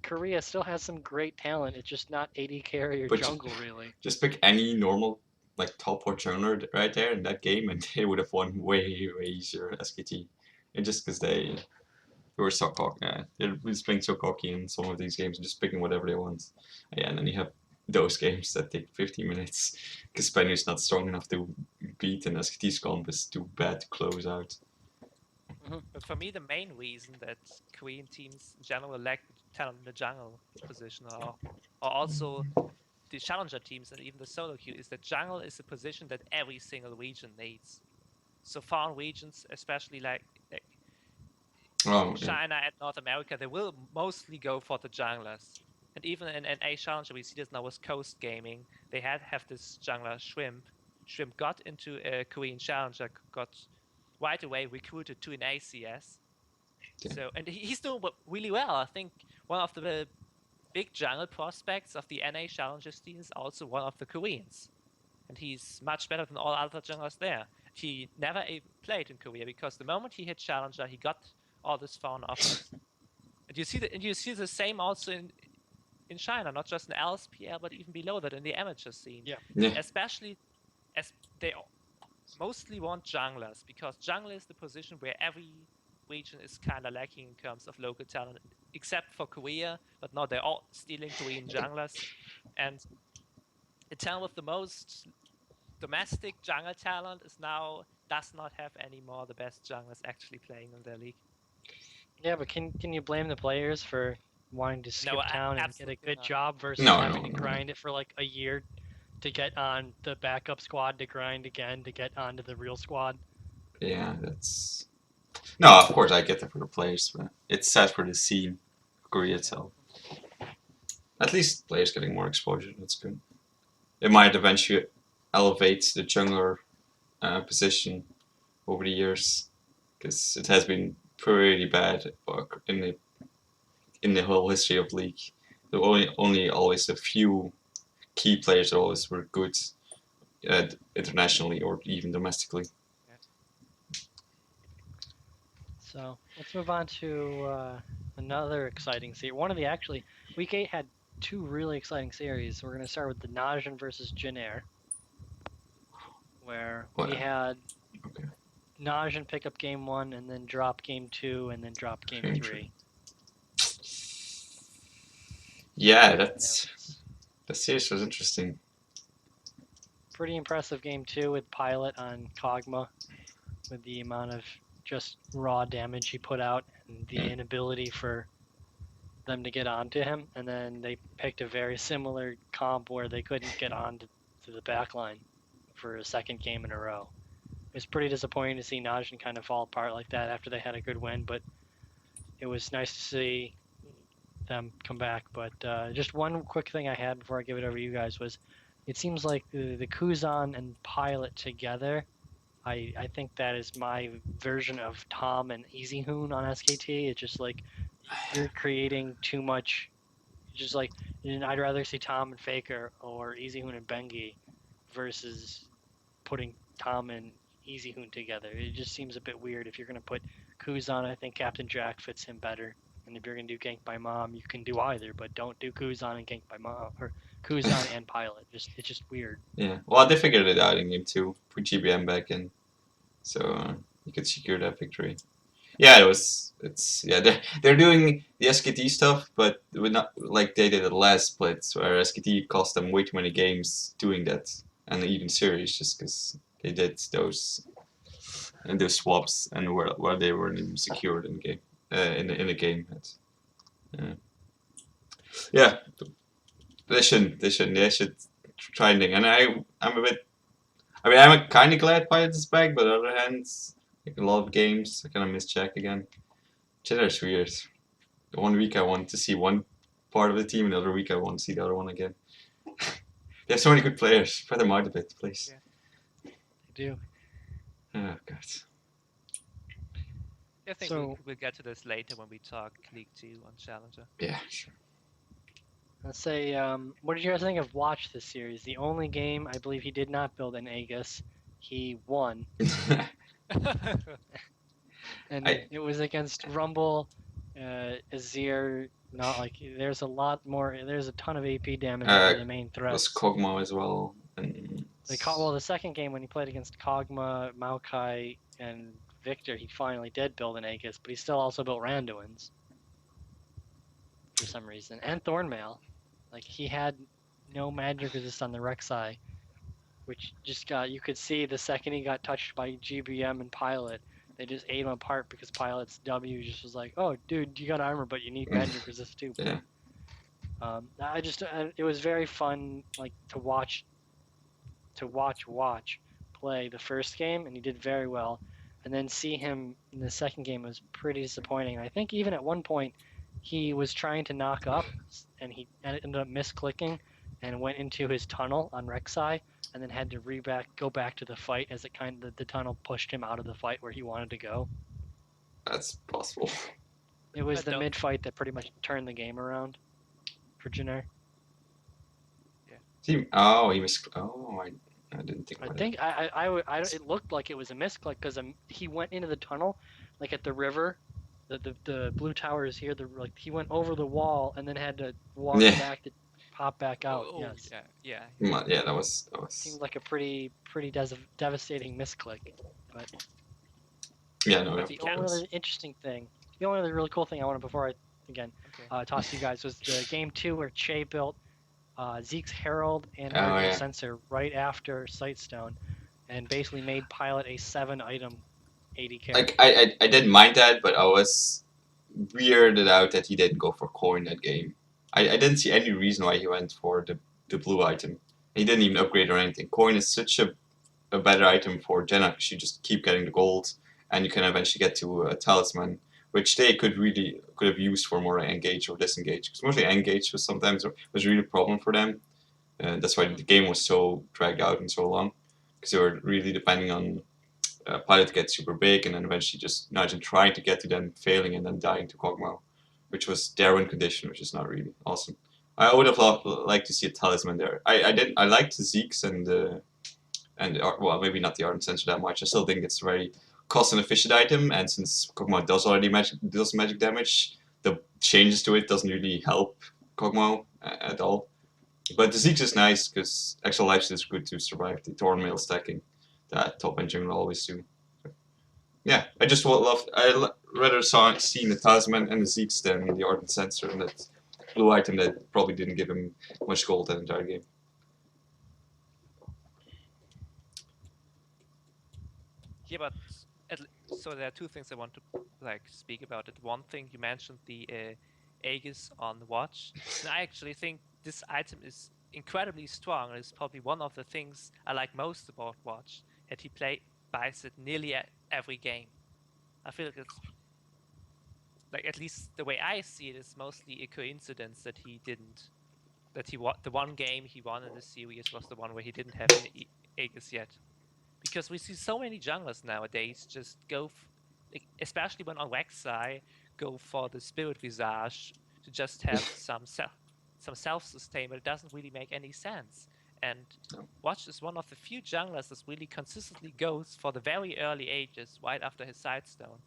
Korea still has some great talent. It's just not AD carry or jungle, really. Just pick any normal, like, top 4 joiner right there in that game, and they would have won way easier SKT. And just because they were so cocky. They're just playing so cocky in some of these games, just picking whatever they want. Yeah, and then you have those games that take 15 minutes because Spaniard is not strong enough to beat, and SKT's comp is too bad to close out. But for me, the main reason that Korean teams in general lack talent in the jungle position, or also the challenger teams and even the solo queue, is that jungle is a position that every single region needs. So foreign regions, especially like Oh, yeah. China and North America, they will mostly go for the junglers. And even in A Challenger, we see this now with Coast Gaming. They have this jungler Shrimp. Shrimp got into a Korean Challenger, got right away recruited to an ACS. Yeah. So, and he's doing really well. I think one of the big jungle prospects of the NA Challenger scene is also one of the Koreans. And he's much better than all other junglers there. He never played in Korea because the moment he hit Challenger, he got all these foreign offers. And you see the same also in China, not just in LSPL, but even below that in the amateur scene. Yeah. Especially as they mostly want junglers, because jungle is the position where every region is kind of lacking in terms of local talent, except for Korea. But now they're all stealing Korean junglers, and the town with the most domestic jungle talent does not have any more the best junglers actually playing in their league. Yeah, but can you blame the players for wanting to skip town and get a absolutely good not. job versus No, having no, to no. grind it for like a year to get on the backup squad, to grind again to get onto the real squad? Yeah, that's... No, of course I get that for the players, but it's sad for the scene, Korea itself. At least players getting more exposure, that's good. It might eventually elevate the jungler position over the years, because it has been pretty bad in the whole history of League. There were only always a few key players that always were good internationally or even domestically. So let's move on to another exciting series. Week 8 had two really exciting series. We're going to start with the Najin versus Jin Air, where we had Najin pick up game 1 and then drop game 2 and then drop game 3. Yeah, that series was interesting. Pretty impressive game 2 with Pilot on Kog'Maw, with the amount of just raw damage he put out and the inability for them to get onto him. And then they picked a very similar comp where they couldn't get on to the backline for a second game in a row. It was pretty disappointing to see Najin kind of fall apart like that after they had a good win, but it was nice to see them come back. But just one quick thing I had before I give it over to you guys was, it seems like the Kuzan and Pilot together, I think that is my version of Tom and Easy Hoon on SKT. It's just like you're creating too much. Just like, I'd rather see Tom and Faker or Easy Hoon and Bengi versus putting Tom and Easy Hoon together. It just seems a bit weird. If you're gonna put Kuzan, I think Captain Jack fits him better. And if you're gonna do Gank by Mom, you can do either, but don't do Kuzan and Gank by Mom, or Kuzan and Pilot. It's just weird. Yeah, well, they figured it out in game 2. Put GBM back in, so you could secure that victory. Yeah, they're doing the SKT stuff, but we're not like they did at last splits, where SKT cost them way too many games doing that, and even series, just because they did those swaps and where they weren't secured in the game, in the game. Yeah, they should try anything. And I'm kind of glad Pilot is back, but on the other hand, like a lot of games, I kind of miss Jack again. Chitter's weird. One week I want to see one part of the team, another week I want to see the other one again. They have so many good players. Spread them out a bit, please. Yeah. They do. Oh, God. I think we'll get to this later when we talk League 2 on Challenger. Yeah, sure. Let's say, what did you guys think of Watch this series? The only game I believe he did not build an Aegis, he won. And it was against Rumble, Azir. Not like there's a lot more. There's a ton of AP damage over the main threat. It was Kog'Maw as well. And the second game when he played against Kog'Maw, Maokai, and Victor, he finally did build an Aegis, but he still also built Randuin's for some reason, and Thornmail. Like, he had no magic resist on the Rek'Sai, which just you could see the second he got touched by GBM and Pilot, they just ate him apart because Pilot's W just was like, oh, dude, you got armor, but you need magic resist too. Yeah. It was very fun, like to watch play the first game, and he did very well. And then see him in the second game was pretty disappointing. I think even at one point he was trying to knock up, and he ended up misclicking and went into his tunnel on Rek'Sai, and then had to go back to the fight as the tunnel pushed him out of the fight where he wanted to go. That's possible. It was the mid fight that pretty much turned the game around for Jin Air. He missed. Oh, I didn't think. I think it looked like it was a misclick because he went into the tunnel, like at the river, the blue tower is here. He went over the wall and then had to walk back to pop back out. Oh, yes. Yeah. Yeah, that was. Seemed like a pretty devastating misclick, but. Yeah, no. The only other interesting thing, the only other really cool thing I wanted before I toss you guys was the game 2 where Che built Zeke's Herald and Sensor right after Sightstone, and basically made Pilot a 7-item 80 character. Like I didn't mind that, but I was weirded out that he didn't go for coin that game. I didn't see any reason why he went for the blue item. He didn't even upgrade or anything. Coin is such a better item for Jenna because you just keep getting the gold, and you can eventually get to a talisman, which they could have used for more engage or disengage. Because mostly engage was really a problem for them. That's why the game was so dragged out and so long, because they were really depending on Pilot to get super big, and then eventually just Najin trying to get to them, failing, and then dying to Kog'Maw, which was their win condition, which is not really awesome. I would have liked to see a talisman there. I liked the Zeke's and well, maybe not the Ardent Sensor that much. I still think it's very cost and efficient item, and since Kog'Maw does magic damage, the changes to it doesn't really help Kog'Maw at all. But the Zeke's is nice because extra life is good to survive the Thornmail stacking that top end jungle always do. Yeah, I just rather seen the Talisman and the Zeke's than the Ardent Sensor and that blue item that probably didn't give him much gold that entire game. Yeah, but so there are two things I want to speak about. It. One thing you mentioned the Aegis on the watch, and I actually think this item is incredibly strong. It's probably one of the things I like most about Watch, that he buys it nearly every game. I feel like it's at least the way I see it is mostly a coincidence that he didn't. That the one game he won in the series was the one where he didn't have an Aegis yet. Because we see so many junglers nowadays just go, especially when on Rek'Sai, go for the Spirit Visage to just have some self-sustain, but it doesn't really make any sense. And Watch is one of the few junglers that really consistently goes for the very early Aegis right after his Sightstone.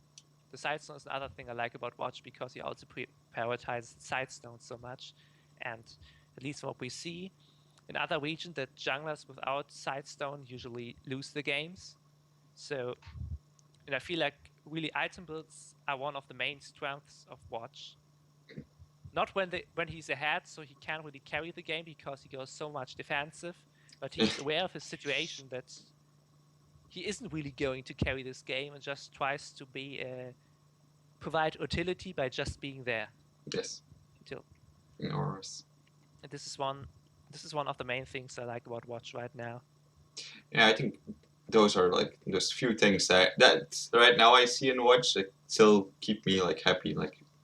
The Sightstone is another thing I like about Watch because he also prioritizes Sightstone so much. And at least what we see in other regions, that junglers without Sightstone usually lose the games. So, and I feel like really item builds are one of the main strengths of Watch. Not when he's ahead, so he can't really carry the game because he goes so much defensive, but he's aware of his situation that he isn't really going to carry this game and just tries to provide utility by just being there. Yes. And this is one of the main things I like about Watch right now. Yeah, I think those are those few things that right now I see in Watch that still keep me happy.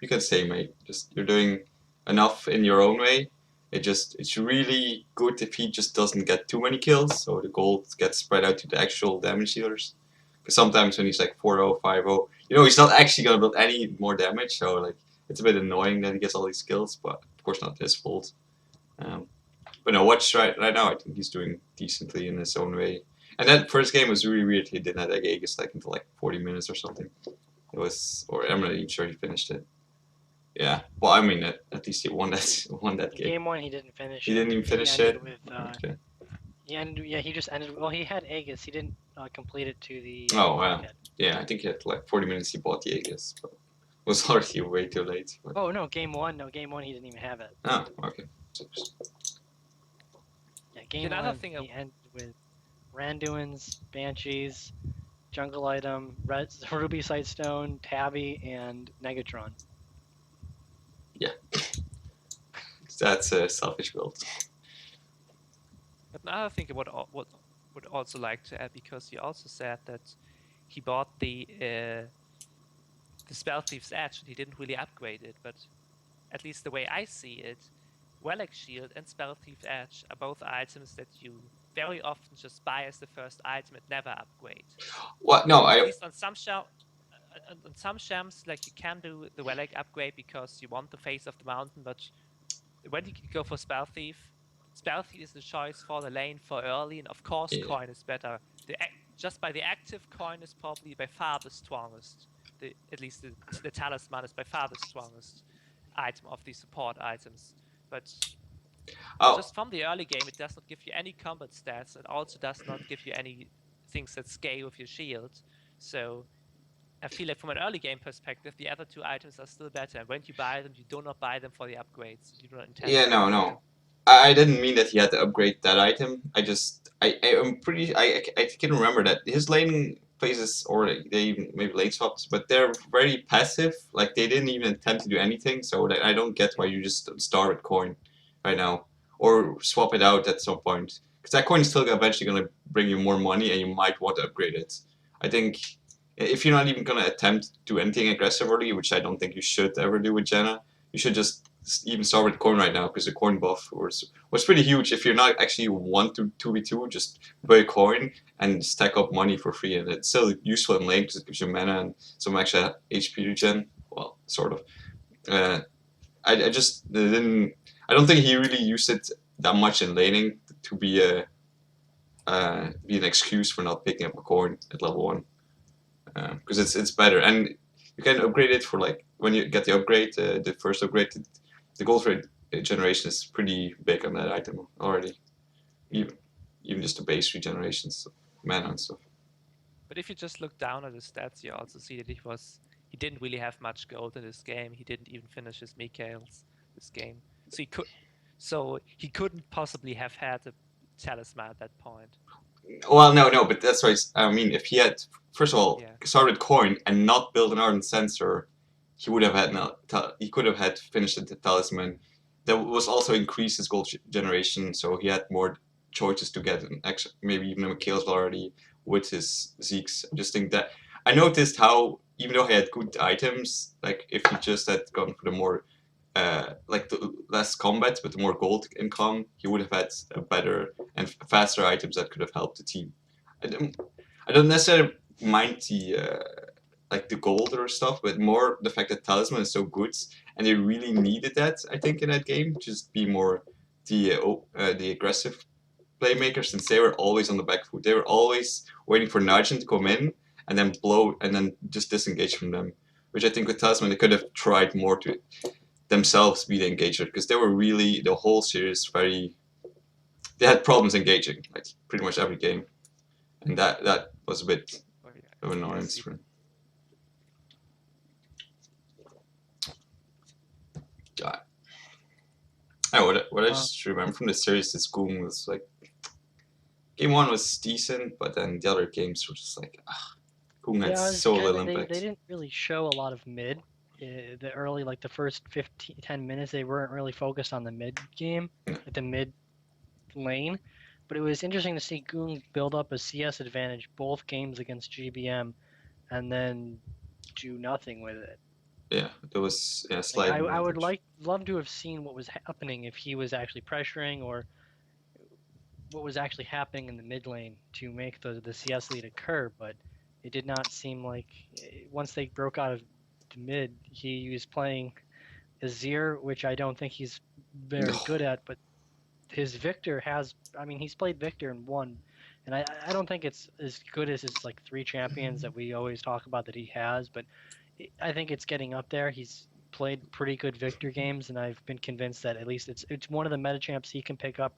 You can say, mate, just you're doing enough in your own way. It's really good if he just doesn't get too many kills, so the gold gets spread out to the actual damage dealers. Because sometimes when he's 4-0, 5-0, he's not actually gonna build any more damage. So it's a bit annoying that he gets all these kills, but of course not his fault. But no, Watch right now, I think he's doing decently in his own way. And that first game was really weird. He didn't have that Aegis until 40 minutes or something. Or I'm not even sure he finished it. Yeah, well, I mean, at least he won that game. Game 1, he didn't finish. He didn't even finish it. Okay. He just ended. Well, he had Aegis. He didn't complete it to the. Oh wow. Yeah, I think he had 40 minutes. He bought the Aegis, but it was already way too late. But... Oh no, game 1. No, game 1 he didn't even have it. Oh, okay. game Another 1, thing he ended with Randuin's, Banshees, Jungle Item, Ruby Sightstone, Tabby, and Negatron. That's a selfish build. But another thing I would also like to add, because he also said that he bought the Spell Thief's Edge and he didn't really upgrade it, but at least the way I see it, Relic Shield and Spell Thief's Edge are both items that you very often just buy as the first item and never upgrade. What? No, At I. least on some shams, like you can do the Relic upgrade because you want the face of the mountain, but when you can go for Spell Thief is the choice for the lane for early, and of course Yeah. coin is better. Just by the active coin is probably by far the strongest. At least the talisman is by far the strongest item of the support items. But Oh, just from the early game, it does not give you any combat stats. It also does not give you any things that scale with your shield. So I feel like from an early game perspective, the other two items are still better. And when you buy them, you do not buy them for the upgrades. You do not intend yeah, to no, upgrade no. them. I didn't mean that he had to upgrade that item. I'm pretty. I can remember that his lane phases, or they even maybe lane swaps, but they're very passive. Like they didn't even attempt to do anything. So I don't get why you just start with coin right now, or swap it out at some point. Because that coin is still eventually gonna bring you more money, and you might want to upgrade it. I think if you're not even gonna attempt to do anything aggressive early, which I don't think you should ever do with Jenna, you should just even start with coin right now, because the coin buff was pretty huge. If you're not actually want to 2v2, just buy a coin and stack up money for free, and it's still useful in lane because it gives you mana and some extra HP regen. Well, sort of. I just didn't. I don't think he really used it that much in laning to be an excuse for not picking up a coin at level 1, because it's better, and you can upgrade it for like when you get the upgrade, the first upgrade. The gold rate generation is pretty big on that item already. Even just the base regenerations, mana and stuff. But if you just look down at his stats, you also see that he didn't really have much gold in this game. He didn't even finish his Mikaels this game, so he couldn't possibly have had a talisman at that point. Well, no, but that's right. I mean, if he had first of all Yeah. started coin and not built an ardent sensor, he would have had he could have had finished the talisman. That was also increased his gold generation, so he had more choices to get an extra, maybe even a Mikael's already with his Zeeks. I just think that I noticed how even though he had good items, like if he just had gone for the more like the less combat but the more gold income, he would have had a better and faster items that could have helped the team. I don't necessarily mind the like the gold or stuff, but more the fact that talisman is so good, and they really needed that. I think in that game, just be more the aggressive playmakers, since they were always on the back foot. They were always waiting for Najin to come in and then blow and then just disengage from them. Which I think with talisman they could have tried more to themselves be the engager, because they were really the whole series very. They had problems engaging like pretty much every game, and that was a bit of an annoyance for him. God. What I just remember from the series is Goon was like game 1 was decent, but then the other games were just like Goon had so little impact. They didn't really show a lot of mid. The early, like the first 10 minutes, they weren't really focused on the mid game, at the mid lane. But it was interesting to see Goon build up a CS advantage both games against GBM, and then do nothing with it. Yeah, there was Like, I would love to have seen what was happening if he was actually pressuring, or what was actually happening in the mid lane to make the CS lead occur, but it did not seem like once they broke out of the mid, he was playing Azir, which I don't think he's very good at, but his Victor he's played Victor and won, and I don't think it's as good as his like 3 champions that we always talk about that he has, but I think it's getting up there. He's played pretty good Victor games, and I've been convinced that at least it's one of the meta champs he can pick up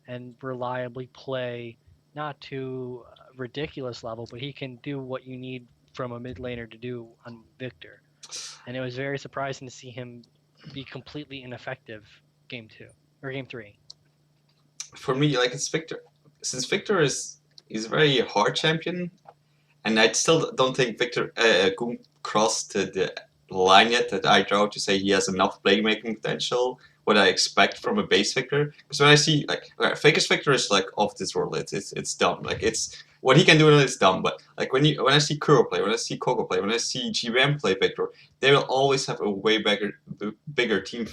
and reliably play, not to a ridiculous level, but he can do what you need from a mid laner to do on Victor. And it was very surprising to see him be completely ineffective game 2 or game 3. for me, like it's Victor. Since Victor is a very hard champion, and I still don't think Victor Goon crossed the line yet that I draw to say he has enough playmaking potential. What I expect from a base Victor, because when I see like Faker's Victor is like off this world. It's dumb. Like it's what he can do is dumb. But like when I see Kuro play, when I see Coco play, when I see GM play Victor, they will always have a way bigger team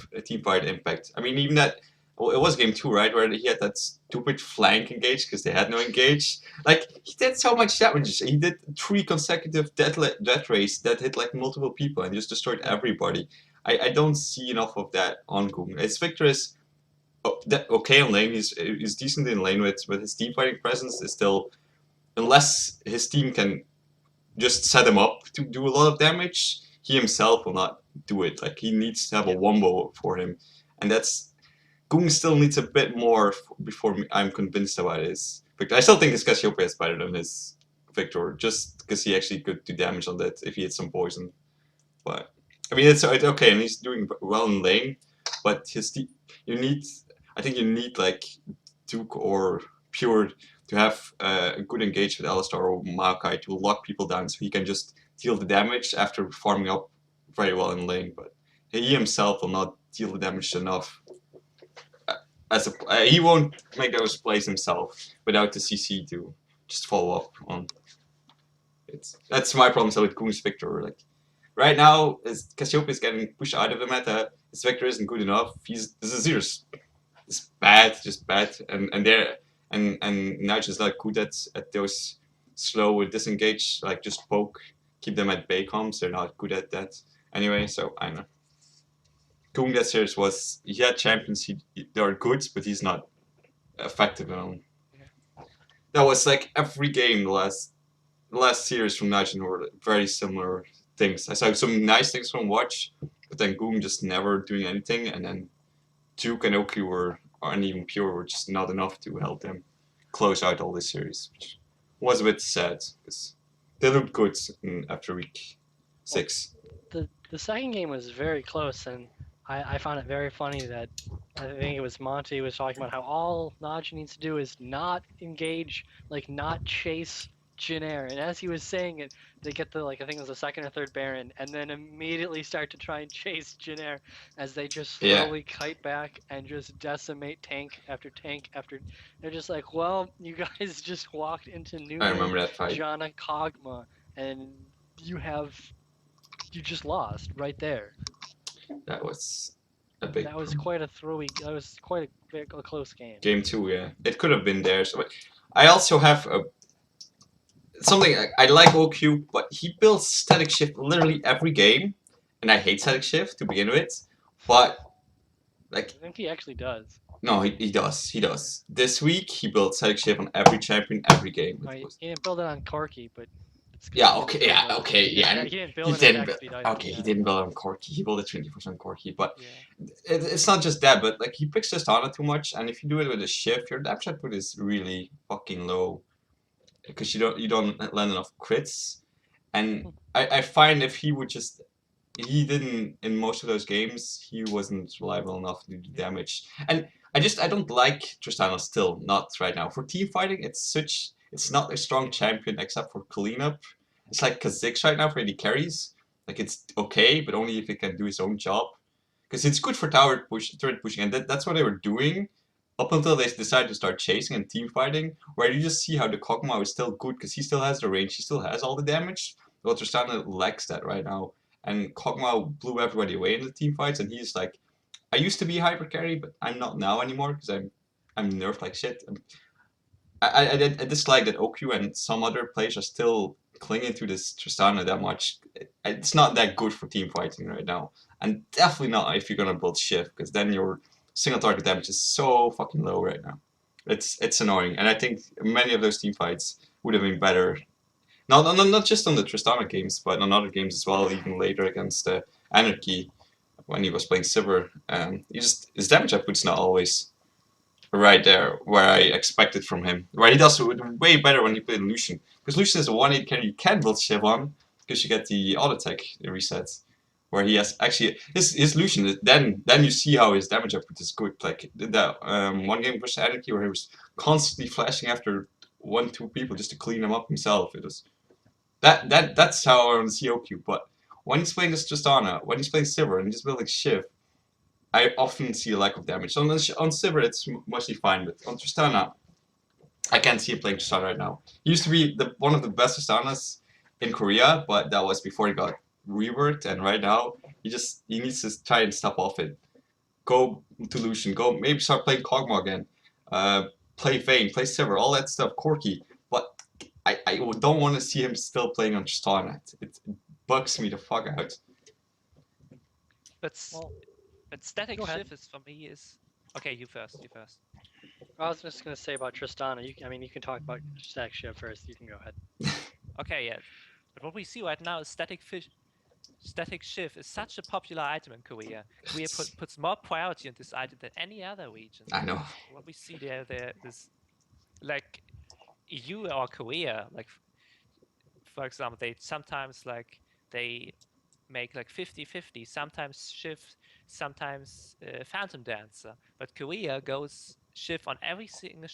fight impact. I mean, even that. Well, it was game 2, right, where he had that stupid flank engage because they had no engage. Like he did so much damage. He did 3 consecutive death rays that hit like multiple people and just destroyed everybody. I don't see enough of that on Goon. His Victor is okay on lane. He's decent in lane with his team fighting presence is still, unless his team can just set him up to do a lot of damage, he himself will not do it. Like he needs to have a wombo for him, and that's. Goon still needs a bit more before I'm convinced about his Victor. I still think his Cassiopeia is better than his Victor, just because he actually could do damage on that if he hits some poison. But I mean, it's okay, and he's doing well in lane. But I think you need like Duke or Pure to have a good engage with Alistar or Maokai to lock people down, so he can just deal the damage after farming up very well in lane. But he himself will not deal the damage enough. He won't make those plays himself without the CC to just follow up on. That's my problem. So with Goon's Victor, like right now, Cassiopeia is getting pushed out of the meta. His Victor isn't good enough. This is Zeus. It's bad, just bad, and Najin is not good at those slow disengage, like just poke, keep them at bay comms. They're not good at that anyway. So I don't know. Goon that series was he had champions. They are good, but he's not effective at all. That was like every game the last series from Najin were very similar things. I saw some nice things from Watch, but then Goon just never doing anything, and then Duke and Oki and even Pure were just not enough to help them close out all this series, which was a bit sad because they looked good after week 6. The second game was very close, and I found it very funny that I think it was Monty was talking about how all Najin needs to do is not engage, like not chase Jin Air. And as he was saying it, they get the I think it was the second or third Baron, and then immediately start to try and chase Jin Air as they just slowly kite back and just decimate tank after tank after. They're just like, well, you guys just walked into new I remember that fight. Jana Kog'Maw, and you just lost right there. That was a big. That was quite a throwy. That was quite a close game. Game 2, yeah, it could have been there. So I also have something I like OQ, but he builds static shift literally every game, and I hate static shift to begin with. But like, I think he actually does. No, he does. He does. This week he built static shift on every champion every game. He didn't build it on Corki, but. Yeah. Okay. Yeah. Okay. Yeah. He didn't build it on XP either. Okay. He didn't build it on Corki. He built it 24% Corki, but it's not just that. But like he picks tristana too much, and if you do it with a shift, your damage output is really fucking low because you don't land enough crits. And I find if he would just he didn't in most of those games he wasn't reliable enough to do damage. And I don't like Tristana still, not right now. For team fighting, it's not a strong champion except for cleanup. It's like Kha'Zix right now for AD carries. Like it's okay, but only if it can do his own job. Because it's good for turret pushing, and that's what they were doing up until they decided to start chasing and team fighting, where you just see how the Kog'Maw is still good because he still has the range, he still has all the damage. Well, Tristana lacks that right now, and Kog'Maw blew everybody away in the team fights, and he's like, I used to be hyper carry, but I'm not now anymore because I'm nerfed like shit. I dislike that OQ and some other players are still clinging to this Tristana that much. It's not that good for team fighting right now, and definitely not if you're gonna build Shiv, because then your single target damage is so fucking low right now. It's annoying, and I think many of those team fights would have been better. Not just on the Tristana games, but on other games as well, even later against Anarchy when he was playing Sivir. His damage output's not always right there where I expected from him. Where he does way better when he played Lucian. Because Lucian is a 1-8 carry you can build Shiv on, because you get the auto attack resets. where he has actually his Lucian. Then you see how his damage output is good. Like that one game versus Anarchy where he was constantly flashing after 1-2 people just to clean them up himself. It was that's how I want to see OQ. But when he's playing this Tristana, when he's playing Sivir and he's building Shiv, I often see a lack of damage. On Sivir, it's mostly fine, but on Tristana, I can't see him playing Tristana right now. He used to be one of the best Tristanas in Korea, but that was before he got reworked, and right now he needs to try and step off it. Go to Lucian, go maybe start playing Kog'Maw again. Play Vayne, play Sivir, all that stuff, Corki. But I don't want to see him still playing on Tristana. It bugs me the fuck out. But static go ahead. Shiv is for me is okay. You first. I was just gonna say about Tristana. You can talk about static Shiv first. You can go ahead. Okay, yeah. But what we see right now is static Shiv is such a popular item in Korea. Korea puts more priority on this item than any other region. I know. What we see there is like EU or Korea, like for example, they sometimes they make like 50-50, sometimes Shiv, sometimes Phantom Dancer. But Korea goes Shiv on every single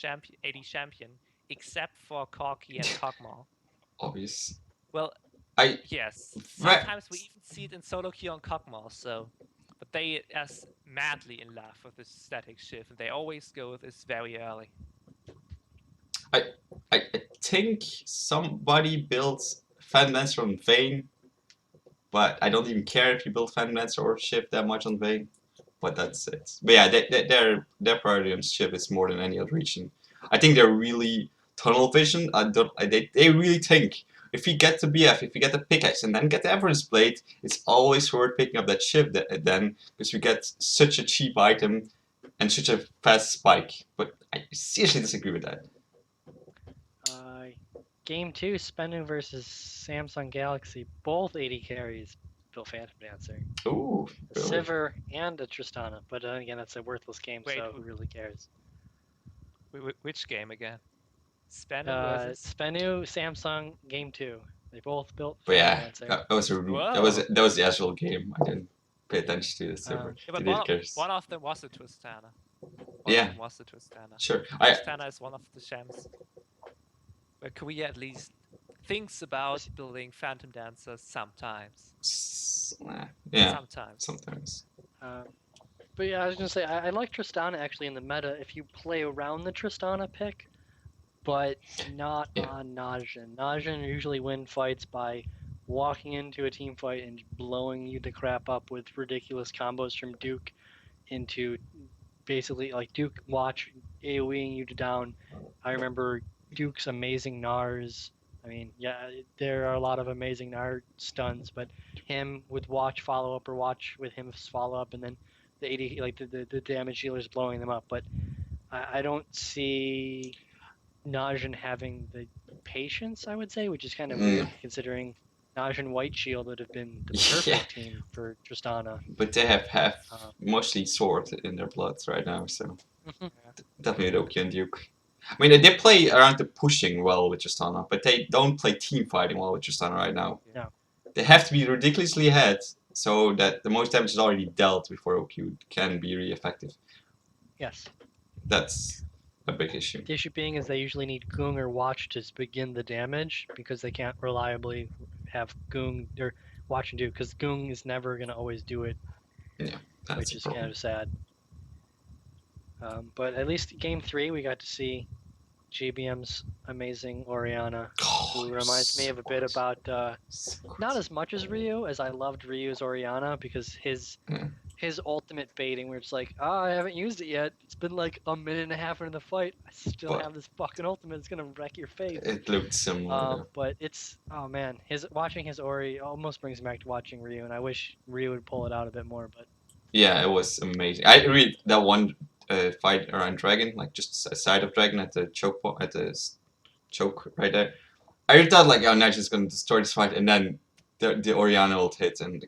AD champion except for Corki and Kog'Maw. Obvious. Well, I yes. Sometimes we even see it in solo queue on Kog'Maw. So, but they are madly in love with this static Shiv, and they always go with this very early. I think somebody built Phantom Dancer on Vayne, but I don't even care if you build Phantom Dancer or Shiv that much on Vayne. But that's it. But yeah, their priority on Shiv is more than any other region. I think they're really tunnel vision. They really think if you get the BF, if you get the pickaxe, and then get the Everest Blade, it's always worth picking up that Shiv then, because you get such a cheap item and such a fast spike. But I seriously disagree with that. Game 2, Spenu versus Samsung Galaxy, both 80 carries built Phantom Dancer. Ooh, A really? Sivir and a Tristana, but again, that's a worthless game, Wait, so who really cares? Which game again? Spenu versus Spenu, Samsung, Game 2. They both built But Phantom yeah, Dancer. that was the actual game. I didn't pay attention to the Sivir. Yeah, but one of them was a Tristana. Yeah. Of them was a Tristana. Sure. Tristana is one of the champs where Korea at least thinks about building Phantom Dancers sometimes. Yeah. Sometimes. But yeah, I was gonna say I like Tristana actually in the meta if you play around the Tristana pick, but not on Najin. Najin usually win fights by walking into a team fight and blowing you the crap up with ridiculous combos from Duke into basically like Duke watch AoEing you to down. I remember Duke's amazing Nars. I mean, yeah, there are a lot of amazing Nar stuns, but him with watch follow up or watch with him follow up, and then the 80 like the damage dealers blowing them up. But I don't see Najin having the patience, I would say, which is kind of weird considering Najin White Shield would have been the perfect team for Tristana. But they have mostly sword in their blood right now, so definitely Loki and Duke. I mean, they did play around the pushing well with Tristana, but they don't play team fighting well with Tristana right now. No. They have to be ridiculously ahead so that the most damage is already dealt before OQ can be really effective. Yes. That's a big issue. The issue being is they usually need Gung or Watch to begin the damage because they can't reliably have Gung or Watch and do, because Gung is never going to always do it. Yeah, that's which is kind of sad. But at least Game 3 we got to see GBM's amazing Orianna, who reminds me of a bit about, not as much as Ryu, as I loved Ryu's Orianna, because his ultimate baiting, where it's like, I haven't used it yet, it's been like a minute and a half into the fight, I still have this fucking ultimate, it's gonna wreck your face. It looked similar. But it's, oh man, watching his Ori almost brings me back to watching Ryu, and I wish Ryu would pull it out a bit more, but... Yeah, it was amazing. I read that one fight around Dragon, like just a side of Dragon at the choke right there. I thought like, oh, Najin's gonna destroy this fight, and then the Orianna ult hit, and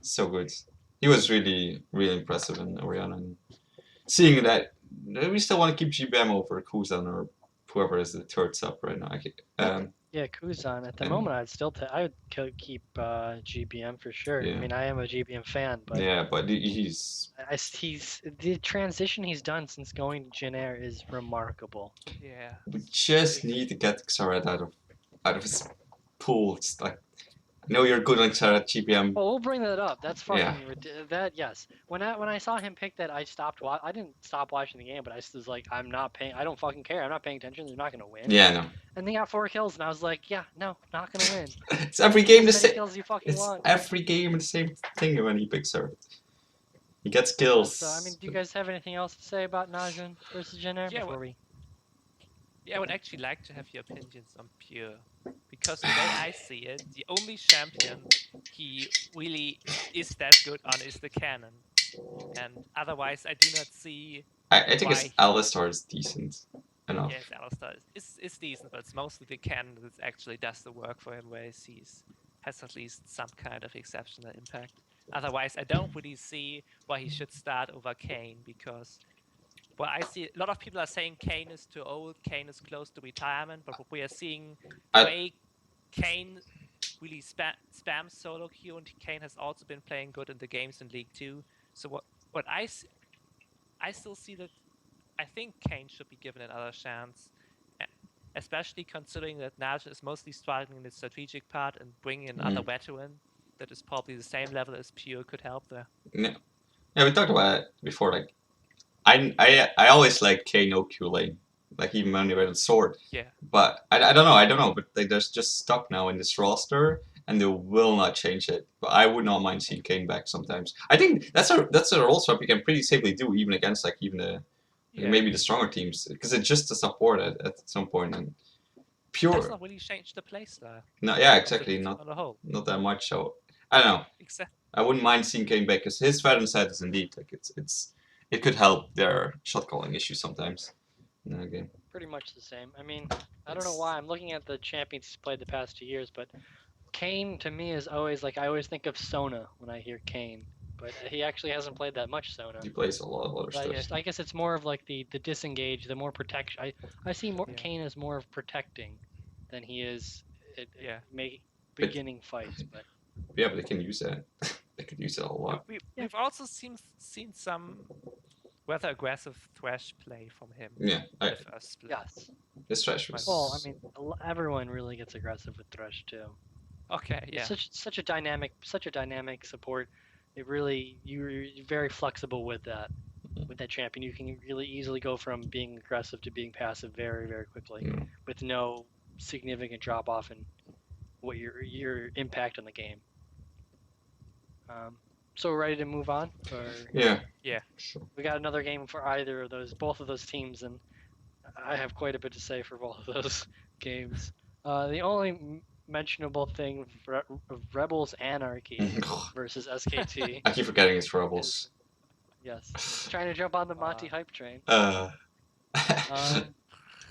so good. He was really, really impressive in Orianna. And seeing that, we still want to keep GBM over Kuzan or whoever is the third sub right now. Yeah, Kuzan. At the And- moment, I would keep GBM for sure. Yeah. I mean, I am a GBM fan, but Yeah, but he's he's the transition he's done since going to Jin Air is remarkable. Yeah. we just need to get Xerath out of his pool. It's like I know you're good on Xerath GPM. Well, we'll bring that up. That's fucking Yeah. that. Yes. When I saw him pick that, I stopped. I didn't stop watching the game, but I was like, I'm not paying. I don't fucking care. I'm not paying attention. They're not gonna win. Yeah, no. And they got 4 kills, and I was like, yeah, no, not gonna win. It's every game the As many same. kills you fucking It's want. every game the same thing when he picks her. He gets kills. So I mean, do you guys have anything else to say about Najin versus Jin Air Yeah, before we? Yeah, I would actually like to have your opinions on Pure. Because the way I see it, the only champion he really is that good on is the cannon. And otherwise, I do not see. I think why his Alistar is decent enough. Yes, Alistar is decent, but it's mostly the cannon that actually does the work for him, where he has at least some kind of exceptional impact. Otherwise, I don't really see why he should start over Kane, because well, I see a lot of people are saying Kane is too old, Kane is close to retirement, but what we are seeing, the way Kane really spams solo queue, and Kane has also been playing good in the games in League 2. So what I still see that I think Kane should be given another chance, especially considering that Najin is mostly struggling in the strategic part, and bringing another veteran that is probably the same level as Pure could help there. Yeah, we talked about it before. Like, I always like K no Q lane, like even when they were the sword. Yeah. But I don't know. But like, there's just stuck now in this roster, and they will not change it. But I would not mind seeing Kane back sometimes. I think that's a role swap you can pretty safely do, even against like even the maybe the stronger teams, because it's just a support at some point. And Pure It does not really change the playstyle. No, yeah, exactly. On the whole. Not that much. So I don't know. Exactly. I wouldn't mind seeing Kane back, because his veteran set is indeed like it could help their shot calling issues sometimes in that game. Pretty much the same. I mean, I don't know why I'm looking at the champions he's played the past 2 years, but Kane to me is always like I always think of Sona when I hear Kane, but he actually hasn't played that much Sona. He plays a lot of other stuff. I guess it's more of like the disengage, the more protection. I see more Kane as more of protecting than he is beginning fights. But yeah, but they can use that. They could use it a lot. We've also seen some rather aggressive thrash play from him. Yeah, in the first split. yes. This trash was. Well, I mean, everyone really gets aggressive with Thresh too. Okay, yeah. It's such a dynamic support. It really you're very flexible with that champion. You can really easily go from being aggressive to being passive very, very quickly with no significant drop off in what your impact on the game. So we're ready to move on? Or Yeah. Sure. We got another game for both of those teams, and I have quite a bit to say for both of those games. The only mentionable thing for Rebels Anarchy versus SKT. I keep forgetting it's Rebels. Yes, trying to jump on the Monty hype train.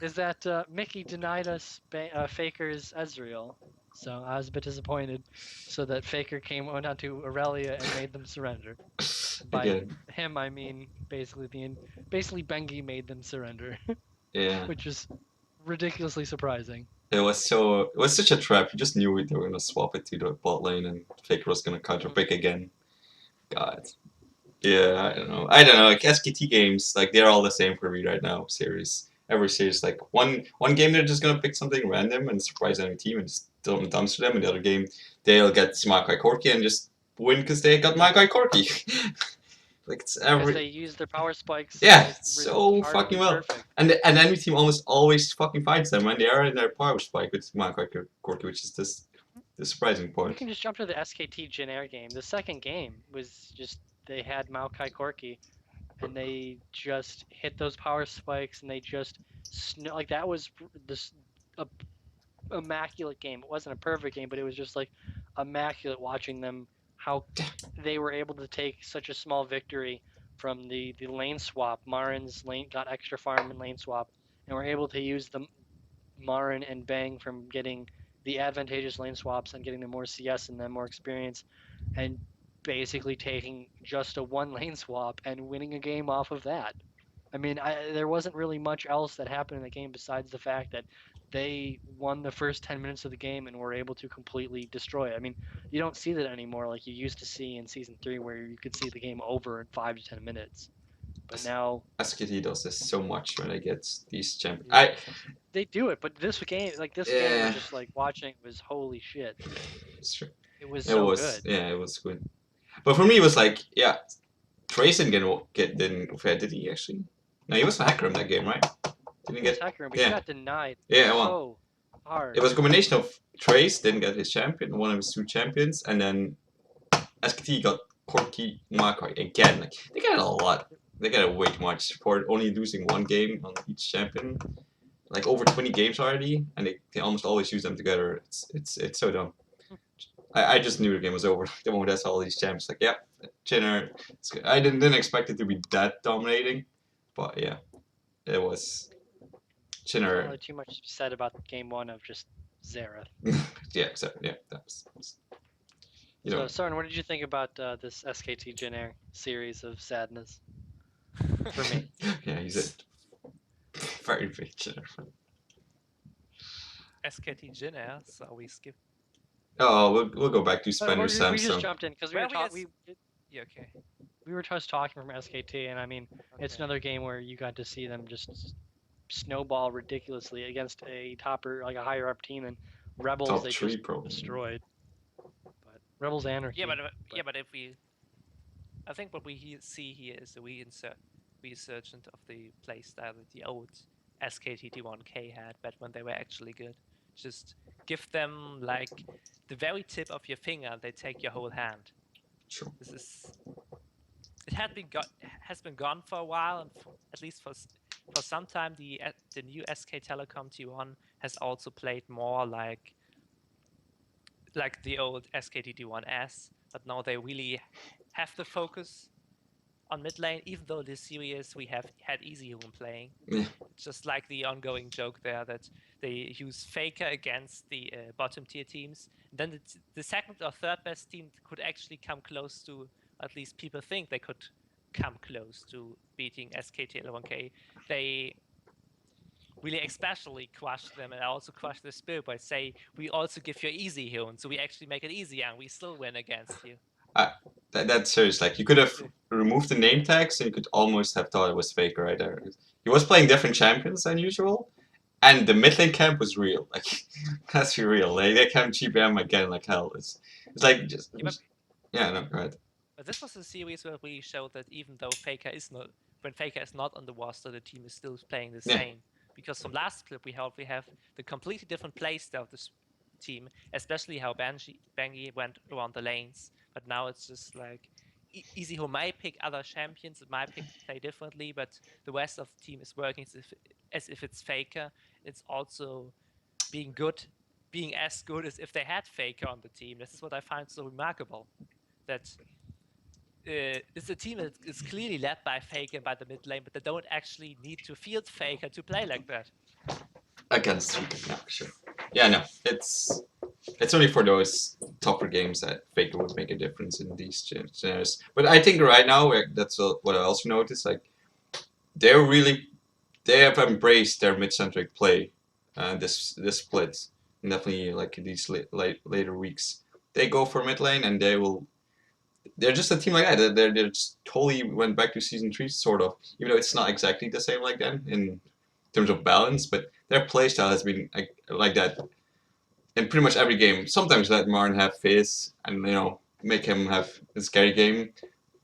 Is that Mickey denied us Faker's Ezreal, so I was a bit disappointed. So that Faker went on to Aurelia and made them surrender. By him, I mean basically Bengi made them surrender. Yeah. Which is ridiculously surprising. It was such a trap. You just knew they were gonna swap it to the bot lane, and Faker was gonna counter pick again. God. Yeah, I don't know. Like SKT games, like they're all the same for me right now. Every series, like one game they're just gonna pick something random and surprise enemy team and just dumpster them. And the other game they'll get Maokai Corki and just win because they got Maokai Corki. Like it's every. They use their power spikes. Yeah, so fucking well. Perfect. And the enemy team almost always fucking fights them when they are in their power spike with Maokai Corki, which is the surprising point. We can just jump to the SKT Jin Air game. The second game was just they had Maokai Corki, and they just hit those power spikes, and they just like that was this immaculate game. It wasn't a perfect game, but it was just like immaculate watching them how they were able to take such a small victory from the lane swap. Marin's lane got extra farm in lane swap, and were able to use the Marin and Bang from getting the advantageous lane swaps and getting them more CS and them more experience, and basically taking just a one lane swap and winning a game off of that. I mean, there wasn't really much else that happened in the game besides the fact that they won the first 10 minutes of the game and were able to completely destroy it. I mean, you don't see that anymore like you used to see in Season 3 where you could see the game over in 5 to 10 minutes. But now... SKT does this so much when they get these champions. Yeah. They do it, but this game, Yeah. was just like watching was holy shit. It's true. It was It so was, good. yeah, it was good. But for me, it was like, yeah, Trace didn't did he actually? No, he was for Hacker in that game, right? Didn't He was get. Hacker, but yeah. he got denied Yeah, well, so hard. it was a combination of Trace didn't get his champion, one of his 2 champions, and then SKT got Corky Makai again. Like they get a lot. They get way too much for only losing 1 game on each champion. Like over 20 games already, and they almost always use them together. It's so dumb. I just knew the game was over the moment I saw all these champs. Like, yeah, Jin Air. I didn't expect it to be that dominating, but yeah, it was. Jin There's not Air. really too much said about game 1 of just Xerath. Yeah, exactly. Yeah, that was. You So, know, Soren, what did you think about this SKT Jin Air series of sadness? For me. yeah, he's a very big Jin Air fan. SKT Jin Air, so we skip. Oh, we'll go back to We Spender Samsung. just jumped in because Where we Yeah, okay. we were just talking from SKT, and I mean, it's another game where you got to see them just snowball ridiculously against a topper, like a higher up team, and Rebels Top they 3 just probably. destroyed. But Rebels Anarchy. Yeah, but if we, I think what we see here is a resurgent of the playstyle that the old SKT1K had, but when they were actually good. Just give them like the very tip of your finger, and they take your whole hand. Sure. This is. It has been gone for a while, and at least for some time, the new SK Telecom T1 has also played more like the old SKT1S, but now they really have the focus on mid lane, even though this series we have had Easy Home playing. Yeah. Just like the ongoing joke there that they use Faker against the bottom tier teams. And then the second or third best team could actually come close to, at least people think they could come close to beating SKT1K. They really especially crushed them, and also crushed their spirit by saying, we also give you Easy Home, so we actually make it easier and we still win against you. That's serious. Like, you could have removed the name tags and you could almost have thought it was Faker right there. He was playing different champions than usual, and the mid lane camp was real. Like, let's be real. Like, they camped GBM again like hell. It's like just. Yeah, no, go ahead. But this was a series where we showed that even though Faker is not on the roster, the team is still playing the same. Because from last clip we have the completely different playstyle of this team, especially how Bangi went around the lanes. But now it's just like Easy Who might pick other champions, it might play differently, but the rest of the team is working as if it's Faker. It's also being as good as if they had Faker on the team. This is what I find so remarkable. That it's a team that is clearly led by Faker by the mid lane, but they don't actually need to field Faker to play like that. Against Faker, yeah, sure. Yeah, no, it's only for those tougher games that Faker would make a difference in these scenarios. But I think right now, that's what I also noticed, like, they have embraced their mid-centric play, this split, and definitely like these later weeks. They go for mid lane and they're just a team like that. They just totally went back to Season 3, sort of, even though it's not exactly the same like then in terms of balance, but their playstyle has been like that in pretty much every game. Sometimes let Marn have Fizz and, you know, make him have a scary game,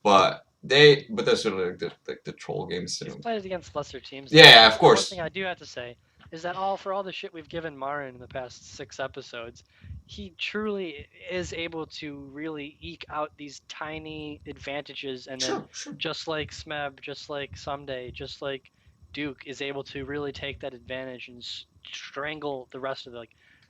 but that's sort of like the troll games. He's played against lesser teams. Yeah, of course. One thing I do have to say is that for all the shit we've given Marin in the past 6 episodes, he truly is able to really eke out these tiny advantages, and then just like Smeb, just like Someday, just like Duke is able to really take that advantage and strangle the rest of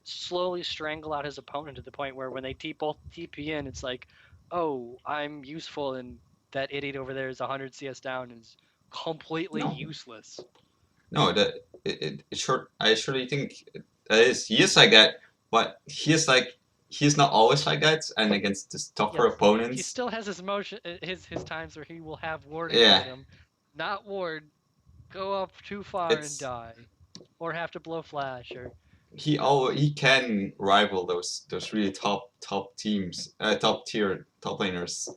slowly strangle out his opponent to the point where when they both TP in, it's like, oh, I'm useful, and that idiot over there is 100 CS down and is completely useless. No, I surely think that he is like that, but he is not always like that, and against this tougher opponents. He still has his times where he will have ward on him, not ward, go up too far and die, or have to blow flash, or he can rival those really top teams, top tier top laners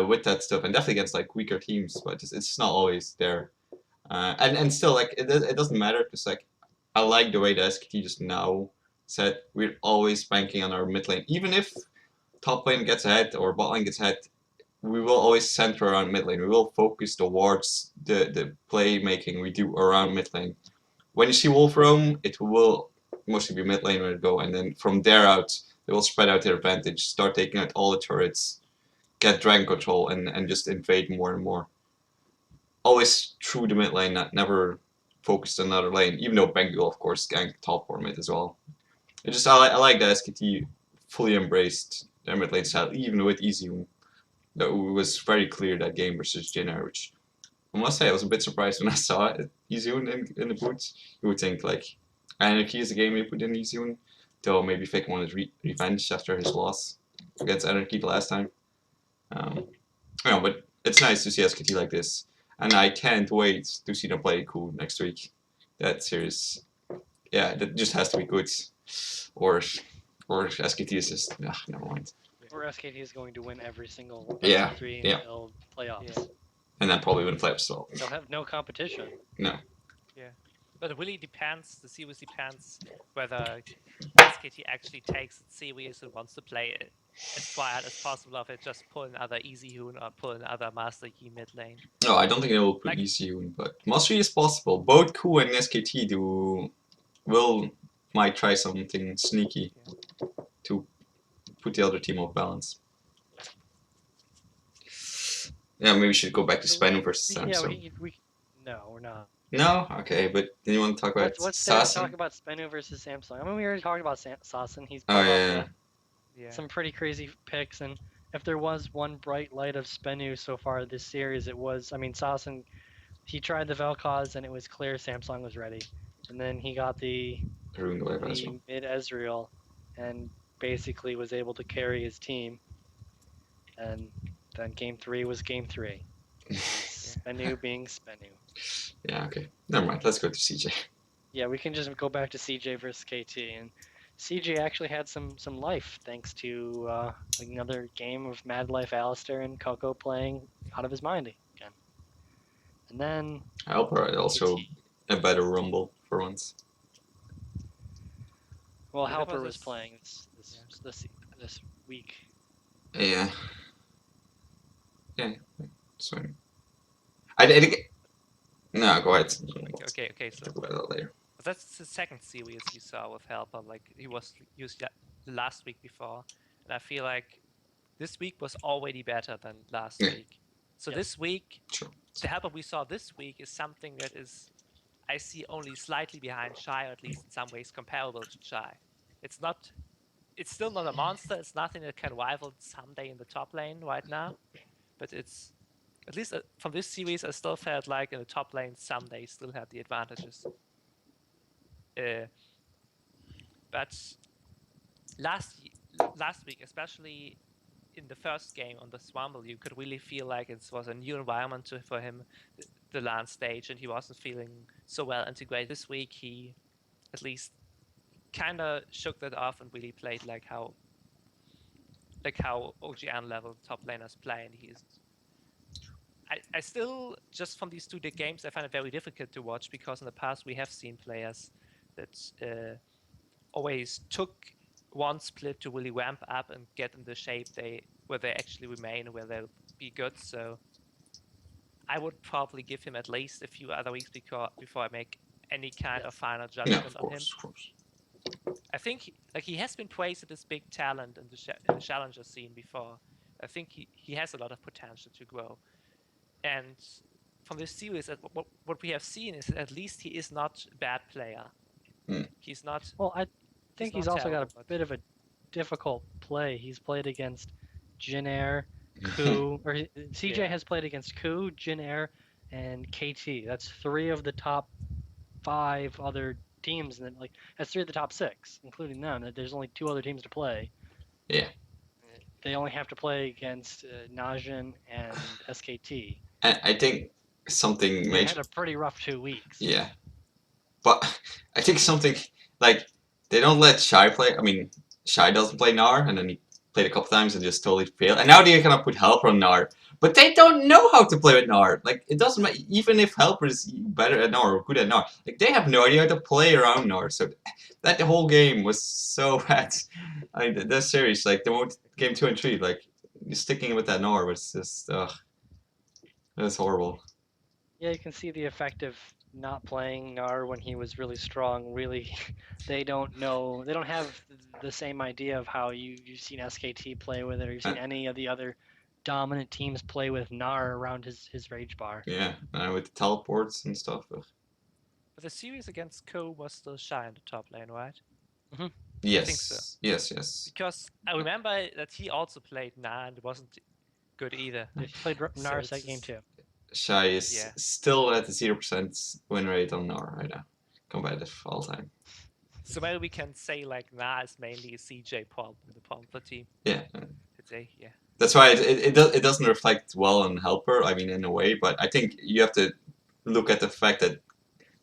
with that stuff, and definitely against like weaker teams, but it's just not always there. And still like it doesn't matter because like I like the way the SKT just now said we're always banking on our mid lane, even if top lane gets ahead or bot lane gets ahead. We will always center around mid lane. We will focus towards the playmaking we do around mid lane. When you see Wolf roam, it will mostly be mid lane where to go, and then from there out, they will spread out their advantage, start taking out all the turrets, get dragon control, and just invade more and more. Always through the mid lane, never focused on another lane, even though Bengal, of course, ganked top or mid as well. I like that SKT fully embraced their mid lane style, even with Easy. That was very clear that game versus Jin Air, which I must say I was a bit surprised when I saw it. Izune in the boots. You would think like Anarchy is a game you put in Izune, though maybe Fake wanted revenge after his loss against Anarchy the last time. But it's nice to see SKT like this, and I can't wait to see them play cool next week. That series, yeah, that just has to be good, or SKT is just never mind. or SKT is going to win every single Yeah, three yeah. until playoffs. Yeah. And then probably win playoffs as well. They'll have no competition. No. But it really depends. The series depends whether SKT actually takes it serious and wants to play it as wild as possible of it, just pull another Easy Hoon or pull another Master Yi mid lane. No, I don't think they will put Like- ECU, but Mastery is possible. Both Ku and SKT might try something sneaky to put the other team off balance. Yeah, maybe we should go back to Spanu versus Samsung. Yeah, no, we're not. No? Okay, but then you want to talk about What's there to Sasin? talk about Spenu versus Samsung? I mean, we already talked about Sasin. He's Oh, put yeah. up some pretty crazy picks, and if there was one bright light of Spenu so far this series, it was, I mean, Sasin, he tried the Vel'koz, and it was clear Samsung was ready. And then he got the Ruined the wave as well. mid Ezreal, and basically was able to carry his team. And then game 3 was game 3. Spenu being Spenu. Yeah, okay. Never mind. Let's go to CJ. Yeah, we can just go back to CJ versus KT, and CJ actually had some life thanks to another game of Mad Life Alistair and Coco playing out of his mind again. And then Alper also KT. a better Rumble for once. Well, Yeah, Halper that was was- playing this week. Yeah. Yeah, it's fine. I did. No, go ahead. Okay. So Talk about that later. that's the second series you saw with Helper. Like he was used last week before, and I feel like this week was already better than last Yeah. week. So Yeah. this week, Sure. the Helper we saw this week is something that is, I see, only slightly behind Shy, or at least in some ways comparable to Shy. It's still not a monster. It's nothing that can rival someday in the top lane right now, but it's. At least from this series, I still felt like in the top lane, someday still had the advantages. But last week, especially in the first game on the Swamble, you could really feel like it was a new environment for him, the LAN stage, and he wasn't feeling so well integrated. This week, he at least kind of shook that off and really played like how OGN level top laners play, and he's. I still, just from these 2 games, I find it very difficult to watch because in the past we have seen players that always took one split to really ramp up and get in the shape where they actually remain, where they'll be good. So I would probably give him at least a few other weeks before I make any kind of final Yeah, judgment of on him. course. I think he has been praised as this big talent in the challenger scene before. I think he has a lot of potential to grow. And from this series, what we have seen is that at least he is not a bad player. He's not. Well, I think he's not also got terrible, a but- bit of a difficult play. He's played against Jin Air, Ku, or CJ Yeah. has played against Ku, Jin Air, and KT. That's 3 of the top 5 other teams, and then that's 3 of the top 6, including them. There's only 2 other teams to play. Yeah. They only have to play against Najin and SKT. And I think something They major. had a pretty rough 2 weeks. Yeah, but I think something like they don't let Shy play. I mean, Shy doesn't play Gnar, and then he played a couple times and just totally failed. And now they're gonna put Helper on Gnar, but they don't know how to play with Gnar. Like it doesn't matter, even if Helper is better at Gnar or good at Gnar. Like they have no idea how to play around Gnar. So that whole game was so bad. I mean, that series, like game 2 and 3, like sticking with that Gnar was just it was horrible. Yeah, you can see the effect of not playing Gnar when he was really strong. Really, they don't know. They don't have the same idea of how you've seen SKT play with it, or you've seen any of the other dominant teams play with Gnar around his rage bar. Yeah, with the teleports and stuff. But the series against Ko was still Shy in the top lane, right? Yes. I think so. Yes. Because I remember that he also played Gnar and it wasn't good either. He played Gnar that game too. Shy is still at the 0% win rate on Gnar right now. Competitive all the time. So maybe we can say like Gnar is mainly a CJ problem in the Panther team. Yeah. Today, yeah. That's why it doesn't reflect well on Helper, I mean, in a way, but I think you have to look at the fact that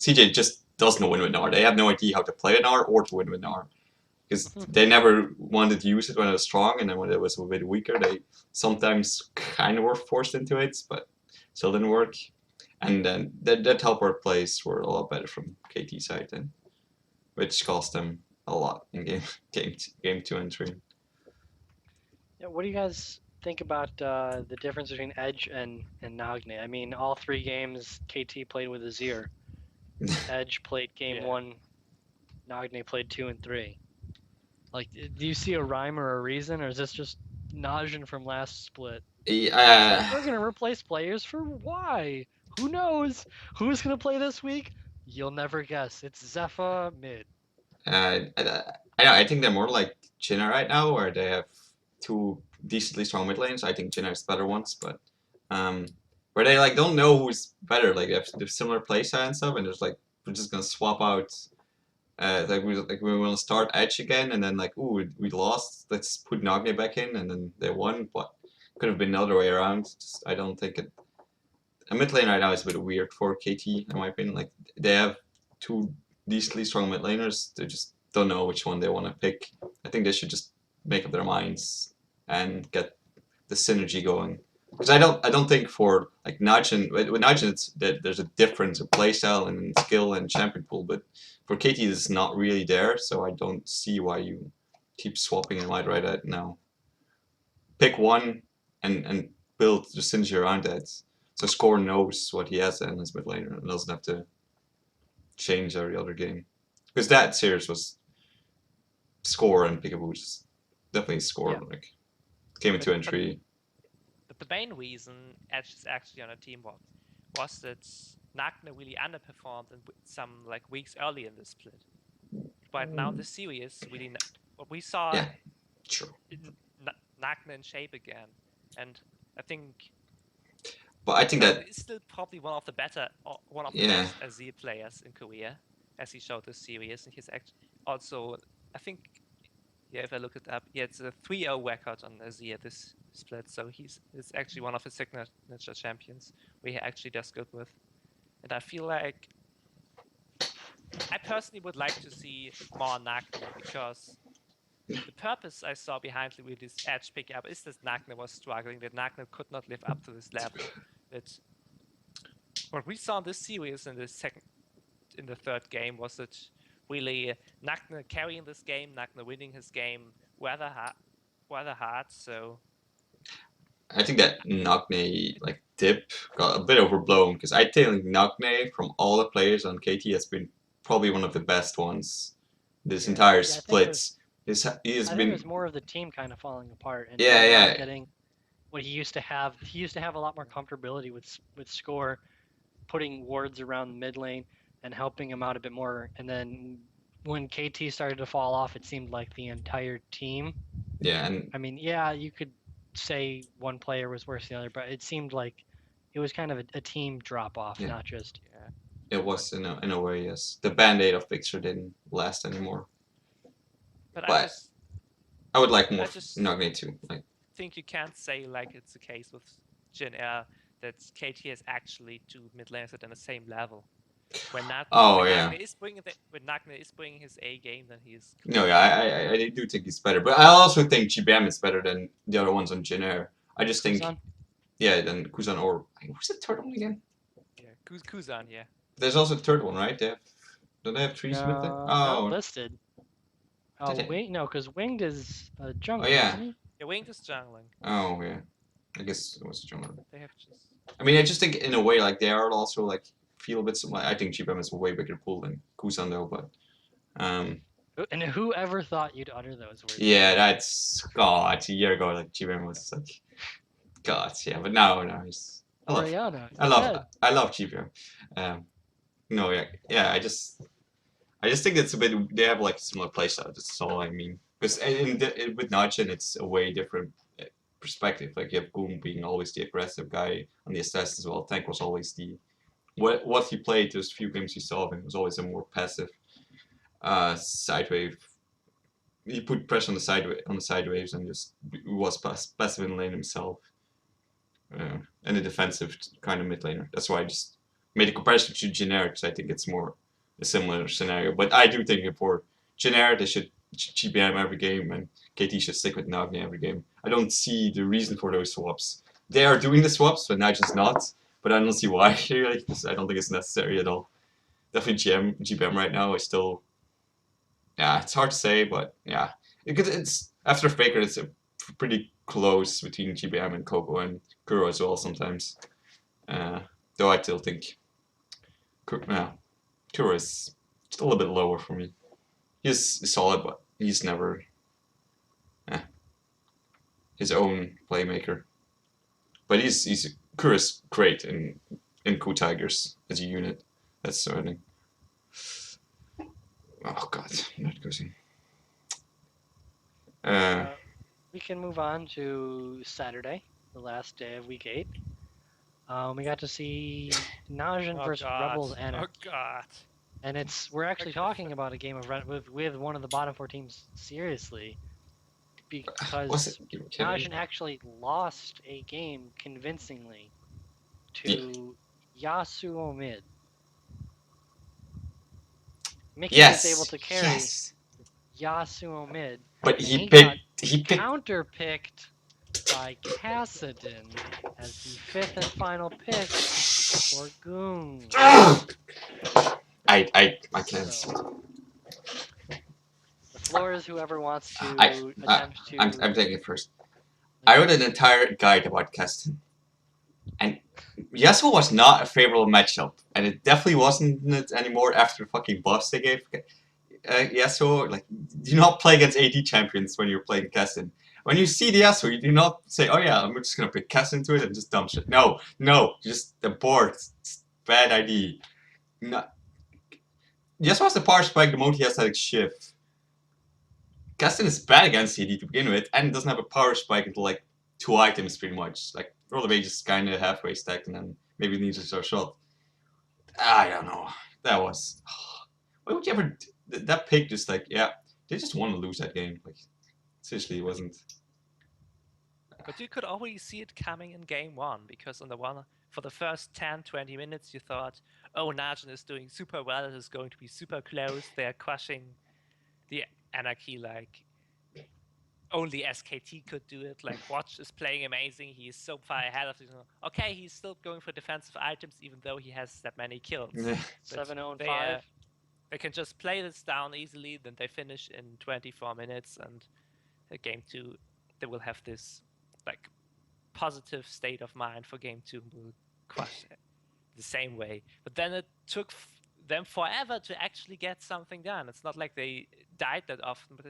CJ just doesn't win with Gnar. They have no idea how to play Gnar or to win with Gnar. Because they never wanted to use it when it was strong, and then when it was a bit weaker, they sometimes kind of were forced into it, but still didn't work. And then that teleport plays were a lot better from KT side then, which cost them a lot in game 2 and 3. Yeah, what do you guys think about the difference between Edge and Nagne? I mean, all 3 games KT played with Azir. Edge played game 1, Nagne played 2 and 3. Like, do you see a rhyme or a reason, or is this just Najin from last split? Yeah, we're gonna replace players for why? Who knows? Who's gonna play this week? You'll never guess. It's Zephyr mid. I think they're more like Jin Air right now, where they have 2 decently strong mid lanes. I think Jin Air's better ones, but where they like don't know who's better. Like they have similar playstyle and stuff, and there's like we're just gonna swap out. We want to start Edge again, and then like ooh we lost. Let's put Nagne back in, and then they won. But could have been the other way around. Just, I don't think it. A mid lane right now is a bit weird for KT in my opinion. Like they have 2 decently strong mid laners. They just don't know which one they want to pick. I think they should just make up their minds and get the synergy going. Because I don't think for like Najin with Najin it's that there's a difference of playstyle and skill and champion pool, but for KT it's not really there, so I don't see why you keep swapping and right at now. Pick one and build the synergy around that. So Score knows what he has in his mid laner and doesn't have to change every other game. Because that series was Score and Peekaboo, just definitely Score like game 2 and 3. But the main reason Edge is actually on a team was that Nagne really underperformed in some like weeks early in the split. But now this series really what we saw Nagne in shape again, and I think. But I think that he's still probably one of the best Azir players in Korea, as he showed this series, and he's actually also I think. Yeah, if I look it up, it's a 3-0 record on Azir this split, so he's actually one of his signature champions where he actually does good with. And I feel like I personally would like to see more Nagne, because the purpose I saw behind with this Edge pickup is that Nagne was struggling, that Nagne could not live up to this level. That what we saw in this series in the 3rd game was that really Nagne carrying this game, Nagne winning his game rather hard. So I think that Nagne like dip got a bit overblown, because I think Nagne from all the players on KT has been probably one of the best ones this entire split. I think it was more of the team kind of falling apart and not getting what he used to have. He used to have a lot more comfortability with Score, putting wards around the mid lane and helping him out a bit more. And then when KT started to fall off, it seemed like the entire team. Yeah, and I mean, yeah, you could say one player was worse than the other, but it seemed like it was kind of a team drop off, not just. It was in a way, yes. The band-aid of picture didn't last anymore. But I would like more Nagne too. I think you can't say like it's the case with Jin Air that KT has actually two mid laners that are on the same level. When Oh, when yeah. Nagna is bringing his A game, then he is. No, yeah, I do think he's better, but I also think GBM is better than the other ones on Jin Air. I just think, Kuzan? yeah, than Kuzan or who's the third one again? Yeah, Kuzan, yeah. There's also a third one, right? Don't they have three Smith there? No, not Oh, listed. Oh, did they? wait, no, because Winged is a jungler, yeah. isn't he? Yeah, Winged is jungling. Oh, yeah. I guess it was Jungle. They have just. I mean, I just think in a way, like they are also like feel a bit. I think GBM is a way bigger pool than Kuzan though, but And whoever thought you'd utter those words? yeah, that's God. A year ago, like GBM was like God, yeah, but now, he's. Oriana. I love GBM. No, yeah. I just think it's a bit. They have like similar playstyle. That's all I mean. Because with Najin, it's a way different perspective. Like you have Goom being always the aggressive guy on the assess as well. Tank was always the what he played. Those few games he saw of him was always a more passive side wave. He put pressure on the side waves and just was passive in lane himself. And a defensive kind of mid laner. That's why I just made a comparison to Jin Air because I think it's more a similar scenario. But I do think for Jin Air, they should GBM every game and KT should stick with Nagni every game. I don't see the reason for those swaps. They are doing the swaps, but Najin's not. But I don't see why really, because I don't think it's necessary at all. Definitely GBM right now is still, yeah, it's hard to say, but yeah, because it's after Faker, it's a pretty close between GBM and Coco and Kuro as well sometimes. Though I still think Kuro is still a bit lower for me. He's solid, but he's never his own playmaker. But Kuro's great in Cool Tigers as a unit. That's certainly. Oh God, not going. We can move on to Saturday, the last day of week 8. We got to see Najin versus Rebels Anarchy. Oh God. And we're actually talking about a game of with one of the bottom 4 teams seriously, because Najin actually lost a game convincingly to Yasuo mid. Mickey was able to carry Yasuo mid, but he picked counterpicked by Kassadin as the 5th and final pick for Goon. I can't. So, the floor is whoever wants to attempt to. I'm taking it first. I wrote an entire guide about Kassadin, and Yasuo was not a favorable matchup, and it definitely wasn't it anymore after the fucking buffs they gave. Yasuo, like, do not play against AD champions when you're playing Kassadin. When you see the Yasuo, you do not say, "Oh yeah, I'm just gonna pick Kassadin into it and just dump shit." No, just abort. It's bad idea. No. Yasuo has the power spike the moment he has like Shiv. Kassadin is bad against AD to begin with, and doesn't have a power spike until like 2 items pretty much. Like Roll of Age is kind of halfway stacked, and then maybe needs a shot. I don't know. That was. Why would you ever? That pick just like, yeah, they just want to lose that game. Like, seriously, it wasn't. But you could already see it coming in game 1, because for the first 10-20 minutes you thought, oh, Najin is doing super well, it is going to be super close, they're crushing the Anarchy like only SKT could do it, like Watch is playing amazing, he is so far ahead of okay, he's still going for defensive items even though he has that many kills. 7-0-5. They can just play this down easily, then they finish in 24 minutes, and game 2 they will have this like positive state of mind for game 2, will crush it the same way. But then it took them forever to actually get something done. It's not like they died that often, but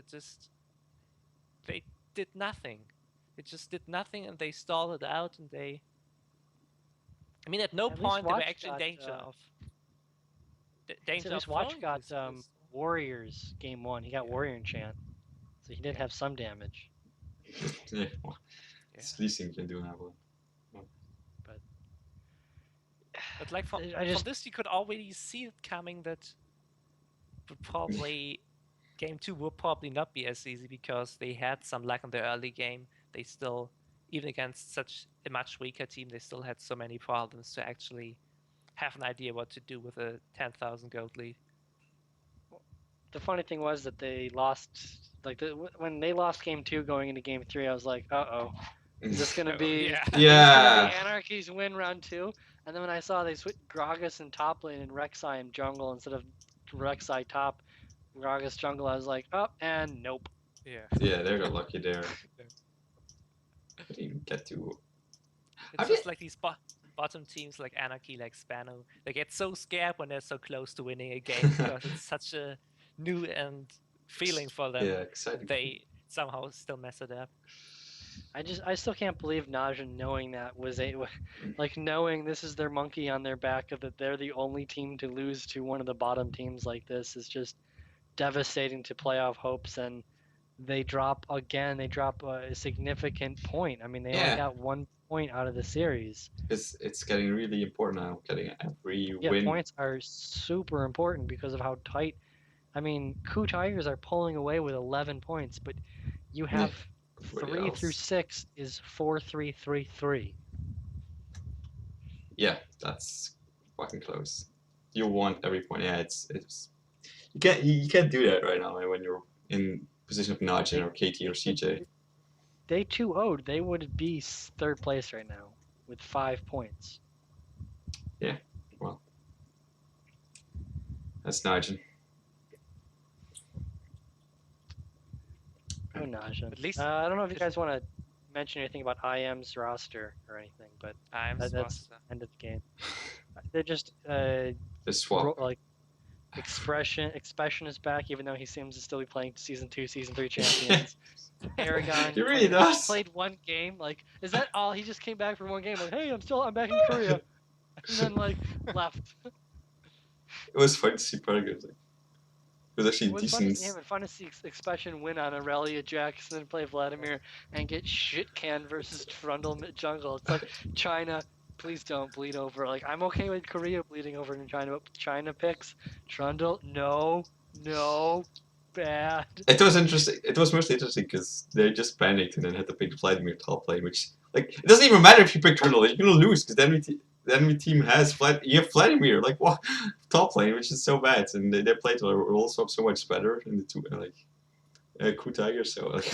they did nothing. They just did nothing, and they stalled it out, and I mean, at no point they were actually in danger of. At least Watch got Warriors game 1. He got Warrior Enchant, so he did have some damage. Yeah, well, it's the least thing you can do now. But like from this, you could already see it coming that probably game 2 will probably not be as easy, because they had some luck in the early game. They still even against such a much weaker team, they still had so many problems to actually have an idea what to do with a 10,000 gold lead. The funny thing was that they lost, like when they lost game 2 going into game 3, I was like, uh-oh, is this gonna be Yeah. is this Yeah. gonna be Anarchy's win round 2? And then when I saw they switched Gragas in top lane and Rek'Sai in jungle instead of Rek'Sai top, Gragas jungle, I was like, oh, and nope. Yeah. Yeah, they got lucky there. I didn't even get to. It's just like these bottom teams like Anarchy, like Spano. They get so scared when they're so close to winning a game because it's such a new and feeling for them. Yeah, exciting. They somehow still mess it up. I still can't believe Najin knowing that was like knowing this is their monkey on their back, that they're the only team to lose to one of the bottom teams like this is just devastating to playoff hopes. And they drop again. They drop a significant point. I mean, they only got 1 point out of the series. It's getting really important now. Getting every Yeah, win. points are super important because of how tight. I mean, Ku Tigers are pulling away with 11 points, but you have 3 through 6 is 4-3-3-3. Yeah, that's fucking close. You want every point. Yeah, it's you can't do that right now when you're in position of Najin or KT or CJ. They 2-0'd, they would be 3rd place right now with 5 points. Yeah, well, that's Najin. Oh, Najin. At least I don't know if you guys want to mention anything about IM's roster or anything, but that's the end of the game. They're just swap. like Expression is back, even though he seems to still be playing Season 2, Season 3 champions. Aragon. He really does. Played 1 game. Like, is that all? He just came back for 1 game. Like, hey, I'm back in Korea, and then like left. It was fun to see Paragon. It was actually decent. Fun to see Expression win on Aurelia Jackson and play Vladimir and get shit canned versus Trundle mid jungle. It's like China. Please don't bleed over. Like, I'm okay with Korea bleeding over in China, but China picks Trundle. No, bad. It was interesting. It was mostly interesting because they just panicked and then had to pick Vladimir top lane, which, like, it doesn't even matter if you pick Trundle. You're gonna lose because the enemy team has you have Vladimir, like, what, top lane, which is so bad. And they played roll swap so much better in the two, like, Ku Tiger. So, like,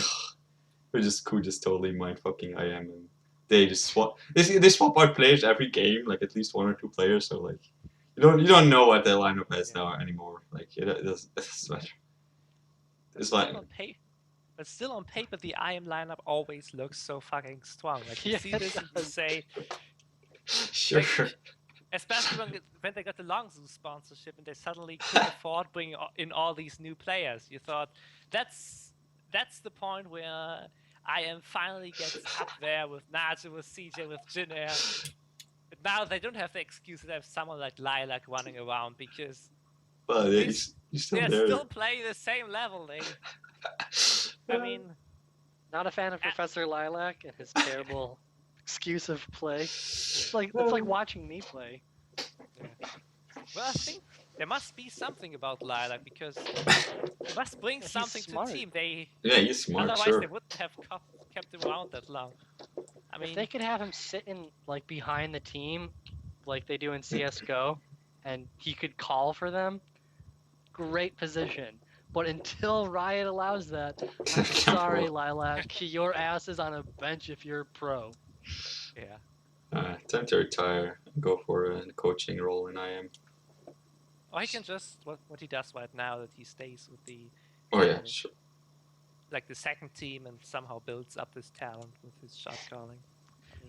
Ku just totally mind fucking IM, and they just swap. They swap out players every game, like at least 1 or 2 players. So, like, you don't know what their lineup has now anymore. Like, it doesn't matter. It's like, but still on paper, the IM lineup always looks so fucking strong. Like, you see this and you say, sure. Like, especially when they got the Longzhu sponsorship and they suddenly could afford bringing in all these new players. You thought that's the point where IM finally gets up there with Najin, with CJ, with Jin Air. But now they don't have the excuse to have someone like Lilac running around because he's still there. Still playing the same level. I mean, not a fan of Professor Lilac and his terrible excuse of play. It's like watching me play. Yeah. Well, I think there must be something about Lilac because he must bring something to the team. He's smart. Otherwise, they wouldn't have kept him around that long. I mean, if they could have him sitting like behind the team, like they do in CS:GO, and he could call for them, great position. But until Riot allows that, I'm sorry, Lilac, your ass is on a bench if you're pro. Yeah. Time to retire and go for a coaching role in IM. Or he can just what he does right now, that he stays with the sure. Like the second team and somehow builds up this talent with his shot calling.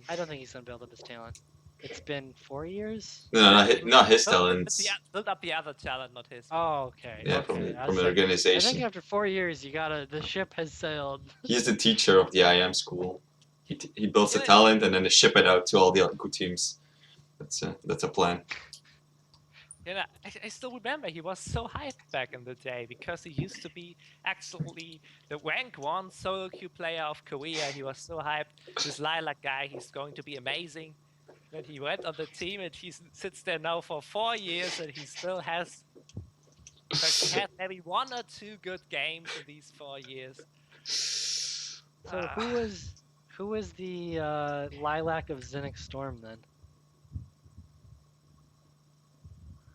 I don't think he's gonna build up his talent. It's been 4 years. No, not his talent. Build up the other talent, not his. Oh, okay. Yeah, okay. from the organization. I think after 4 years, the ship has sailed. He's the teacher of the IM school. He builds the talent and then they ship it out to all the good teams. That's a plan. Yeah, I still remember he was so hyped back in the day because he used to be actually the rank 1 solo queue player of Korea. He was so hyped. This Lilac guy, he's going to be amazing. Then he went on the team and he sits there now for 4 years and he still has. He had maybe 1 or 2 good games in these 4 years. So Who is the Lilac of Zenix Storm then?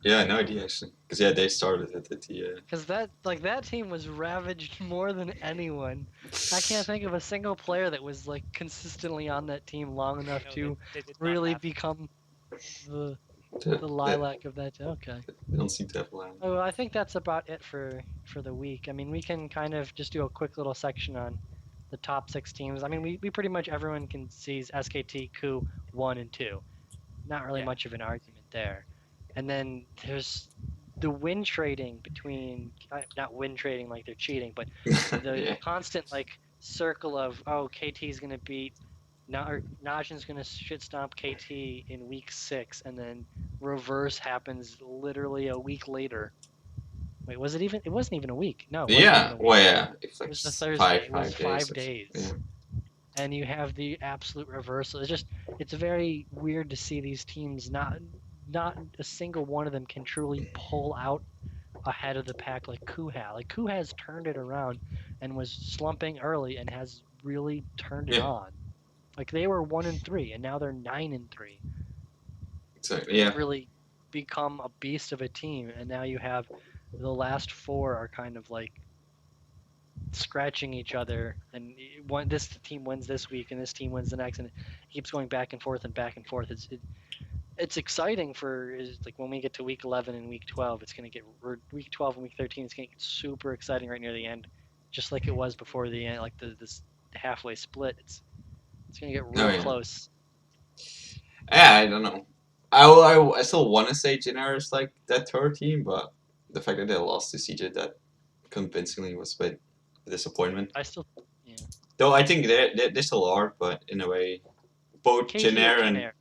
Yeah, no idea actually. Because yeah, they started it at the. Because that team was ravaged more than anyone. I can't think of a single player that was like consistently on that team long enough No, to they did not really have. become the They lilac of that. Okay. don't seem to have land. Oh, I think that's about it for the week. I mean, we can kind of just do a quick little section on the top 6 teams. I mean, we pretty much everyone can see SKT, Coup 1 and 2. Not really Yeah. much of an argument there. And then there's the win trading between not win trading like they're cheating, but the Yeah. constant like circle of KT's gonna beat Najin's gonna shit stomp KT in week 6, and then reverse happens literally a week later. Wait, was it even? It wasn't even a week. No, it wasn't Yeah. even a week. Well, yeah. It's It like was the Thursday. It was 5 5 days. days. And you have the absolute reversal. It's very weird to see these teams not a single one of them can truly pull out ahead of the pack like Coup had. Like Coup has turned it around and was slumping early and has really turned it Yeah. on. Like they were 1 and 3 and now they're 9 and 3. Exactly. Yeah. Really become a beast of a team, and now you have the last 4 are kind of like scratching each other, and this team wins this week and this team wins the next, and it keeps going back and forth and back and forth. It's exciting for like when we get to week 11 and week 12. It's gonna get week 12 and week 13. It's gonna get super exciting right near the end, just like it was before the end, like this halfway split. It's gonna get real close. Yeah, I don't know. I still want to say Jin Air is like that third team, but the fact that they lost to CJ that convincingly was a bit a disappointment. I still, Though I think they still are, but in a way, both KT Jin Air Jin and Air.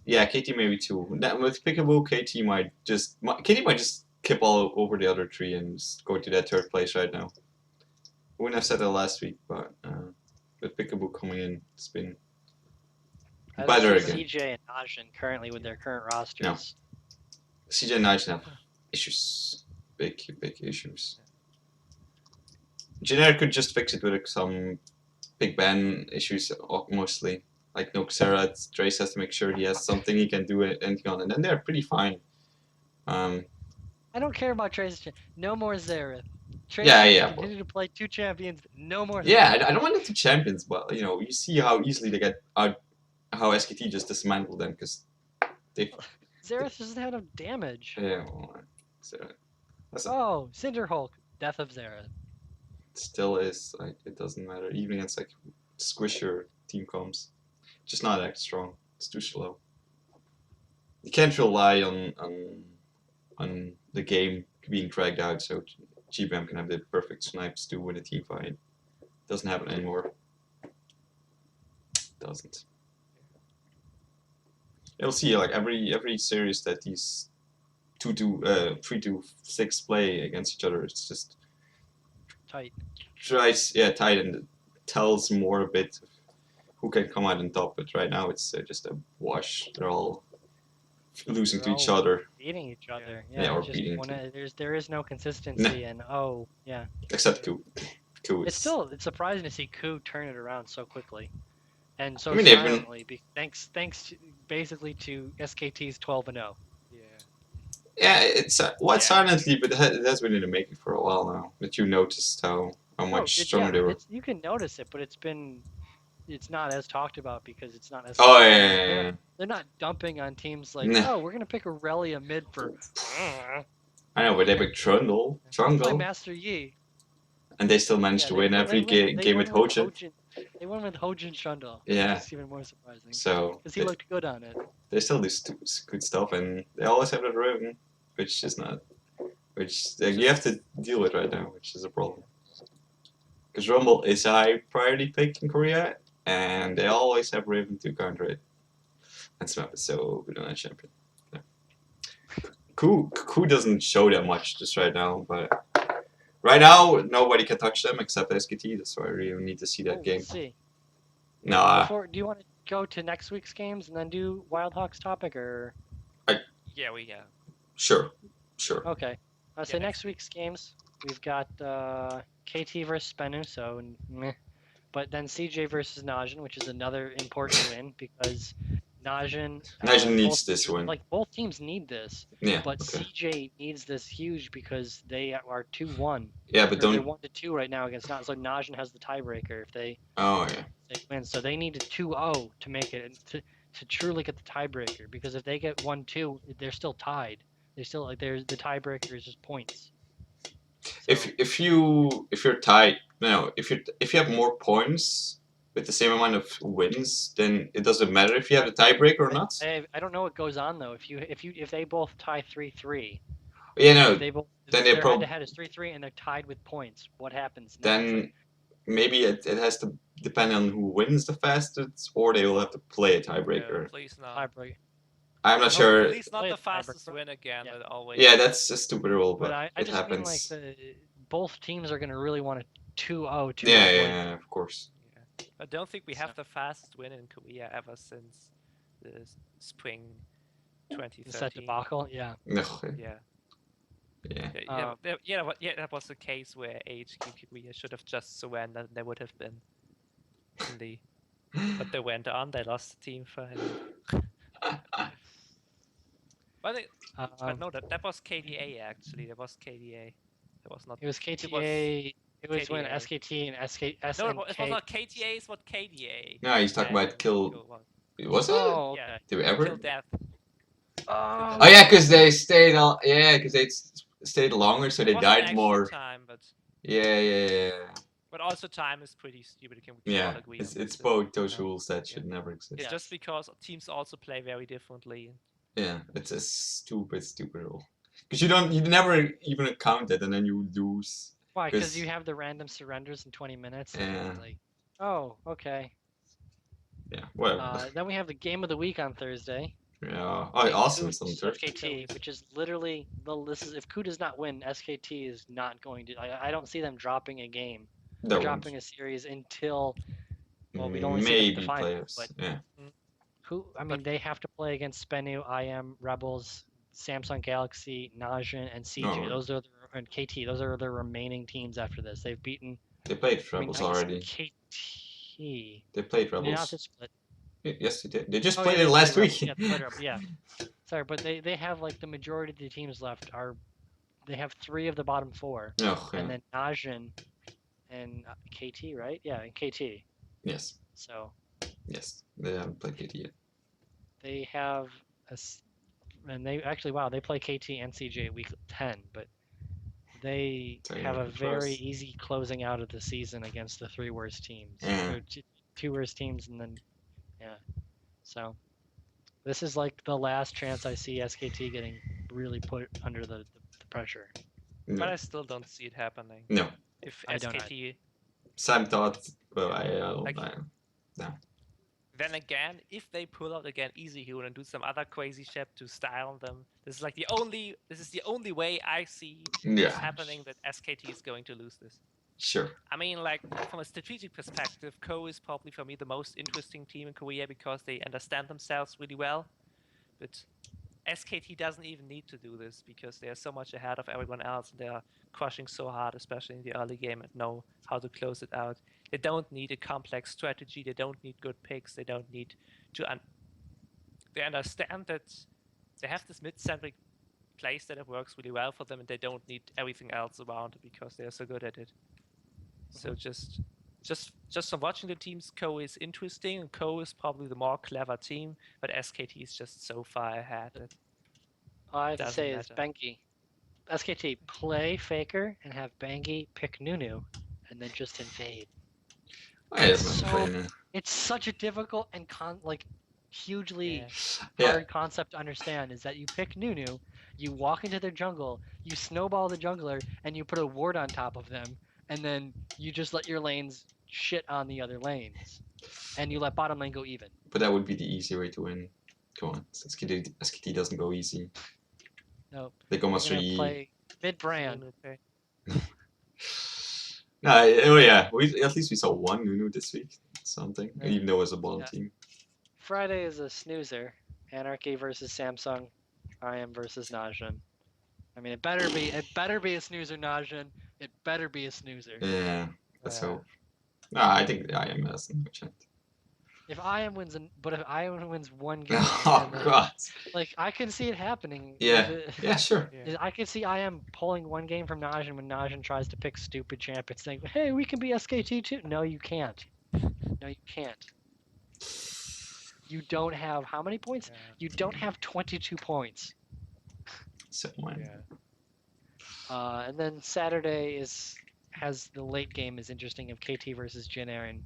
yeah, KT maybe too. That, with Pickable, KT might just kip all over the other 3 and just go to that 3rd place right now. I wouldn't have said that last week, but with Pickable coming in, it's been I better don't see again. CJ and Najin currently with their current rosters. No. CJ and Najin have issues, big issues. Jin Air could just fix it with some big ban issues mostly. Like no Xerath, Trace has to make sure he has something he can do anything on, and then they're pretty fine. I don't care about Trace. No more Xerath. Trace Yeah. continue to play 2 champions. No more. Yeah, Xerath. I don't want the 2 champions, but you see how easily they get out, how SKT just dismantled them because they. Xerath doesn't have enough damage. Yeah, well, Xerath. Oh, Cinder Hulk, death of Xerath. Still is like it doesn't matter even against like squisher team comps. Just not that strong. It's too slow. You can't rely on the game being dragged out so GBAM can have the perfect snipes to win a team fight. Doesn't happen anymore. Doesn't. You'll see like every series that these 3 to 6 play against each other. It's just tight. Tight, and it tells more a bit of who can come out on top. But right now it's just a wash. They're all losing to each other. Beating each other. Yeah, or beating. There is no consistency, and Except Coup. It's surprising to see Coup turn it around so quickly, and so I mean, silently. Thanks basically to SKT's 12-0. Yeah, it's silently, but it has been in the making for a while now. That you noticed how much stronger they were. You can notice it, but it's not as talked about because it's not as. Oh yeah. They're not dumping on teams like, Nah. we're gonna pick Aurelia mid for. I know, but they picked Trundle. Play Master Yi. And they still managed to win every game with Hojin. They won with Hojin Trundle. Yeah. It's even more surprising. So. Because he looked good on it. They still do good stuff, and they always have that Riven, which is not. Which you have to deal with right now, which is a problem. Because Rumble is a high priority pick in Korea, and they always have Riven to counter it. And Smap is so good on that champion. Yeah. Coup doesn't show that much just right now, but right now nobody can touch them except SKT. That's why I really need to see that game. We'll see. No. Do you want to go to next week's games and then do Wildhawks topic, or? Yeah, we can. Sure. Okay. Next week's games, we've got KT versus Spenu, so meh. But then CJ versus Najin, which is another important win because Najin needs this win. Like both teams need this. Yeah. But Okay. CJ needs this huge because they are 2-1. Yeah, but They're don't. 1-2 right now against Najin. So Najin has the tiebreaker if they Oh yeah. win. So they need a 2-0 to make it and to truly get the tiebreaker because if they get 1-2, they're still tied. They still like there's the tiebreaker is just points. So, If you're tied, no, if you have more points with the same amount of wins, then it doesn't matter if you have a tiebreaker or not. I don't know what goes on though. If they both tie 3-3, Yeah, no. they both Then their head-to-head is 3-3 and they're tied with points. What happens next? Then maybe it has to depend on who wins the fastest, or they will have to play a tiebreaker. Please not. Tiebreaker. I'm not I hope sure. At least not Play the a tiebreaker, fastest but- win again. yeah. That always. Yeah, that's a stupid rule, but I it just happens. mean like both teams are gonna really want to 2-0 to Yeah, avoid yeah, of course. I don't think we have the fastest win in Korea ever since the spring the set 2013. debacle. Yeah. No, Yeah. yeah. That was the case where HQ Korea should have just surrendered. They would have been in the. But they went on. They lost the team final. But no, that was KDA actually. That was KDA. That was not. It was KTA. It was when KDA. SKT and SK. No, it was not KTA. It's what KDA. No, he's talking about kill. Was it? Oh, Yeah. Did we ever? Kill death. Oh, Oh yeah, because they stayed. Yeah, because they stayed longer, so they It wasn't died actually more. Time, but Yeah. but also time is pretty stupid. We can Yeah, all agree. it's both those rules that should never It's exist. just because teams also play very differently. Yeah, it's a stupid rule. Because you never even count it, and then you lose. why? Because you have the random surrenders in 20 minutes. And Yeah. it's like, oh, okay. Yeah, whatever. Then we have the game of the week on Thursday. Yeah. Oh, Austin's on third. SKT, which is literally if Ku does not win, SKT is not going to. I don't see them dropping a game, That dropping a series until. Well, we'd only see maybe them at the finals, players. but Yeah. I mean, they have to play against Spenu, IM, Rebels, Samsung Galaxy, Najin, and CJ. Oh. Those are and KT. Those are the remaining teams after this. They've beaten. They played Rebels already. KT. They played Not Rebels. to split. Yes, they did. They just Oh, played yeah, it they last played week. Rebels. Yeah, they played Rebels, yeah. Sorry, but they have like the majority of the teams left are. They have 3 of the bottom 4, Oh, yeah. and then Najin and KT, right? Yeah, and KT. Yes. So Yes. They haven't played KT yet. they have and they actually they play KT and CJ week 10, but they So, have yeah, a very close. easy closing out of the season against the 3 worst teams. Yeah. Or 2 worst teams, and then so this is like the last chance I see SKT getting really put under the pressure. But No. I still don't see it happening. No. If I don't SKT. Sam thought. Well, Like- no. Then again, if they pull out again Easy Heal and do some other crazy shit to style them, this is the only way I see Yeah. this happening that SKT is going to lose this. Sure. I mean, like, from a strategic perspective, Ko is probably for me the most interesting team in Korea because they understand themselves really well. But SKT doesn't even need to do this because they are so much ahead of everyone else and they are crushing so hard, especially in the early game, and know how to close it out. They don't need a complex strategy. They don't need good picks. They don't need to. They understand that they have this mid-centric place that it works really well for them, and they don't need everything else around it because they are so good at it. So just from watching the teams, Ko is interesting, and Ko is probably the more clever team, but SKT is just so far ahead that All I have to Doesn't say is matter. Benki. SKT, play Faker and have Bangi pick Nunu, and then just invade. I have So- no trainer. It's such a difficult and hugely Yeah. hard concept to understand. Is that you pick Nunu, you walk into their jungle, you snowball the jungler, and you put a ward on top of them, and then you just let your lanes shit on the other lanes, and you let bottom lane go even. But that would be the easy way to win. Come on, SKT doesn't go easy. No, They go we're Master gonna E. play mid brand. Okay. Oh yeah, at least we saw one Nunu this week. Something, Yeah. even though it was a bottom Yeah. team. Friday is a snoozer. Anarchy versus Samsung. IM versus Najin. I mean, it better be a snoozer, Najin. It better be a snoozer. Yeah, let's Yeah. hope. No, I think the IM has no chance. If IM wins, but if IM wins one game, Oh and then, god. like I can see it happening. Yeah. The- Yeah, sure. Yeah. I can see IM pulling one game from Najin when Najin tries to pick stupid champions, saying, "Hey, we can be SKT too." No, you can't. No, you can't. You don't have how many points? Yeah. You don't have 22 points. So one. Yeah. And then Saturday has the late game is interesting of KT versus Jin Air, and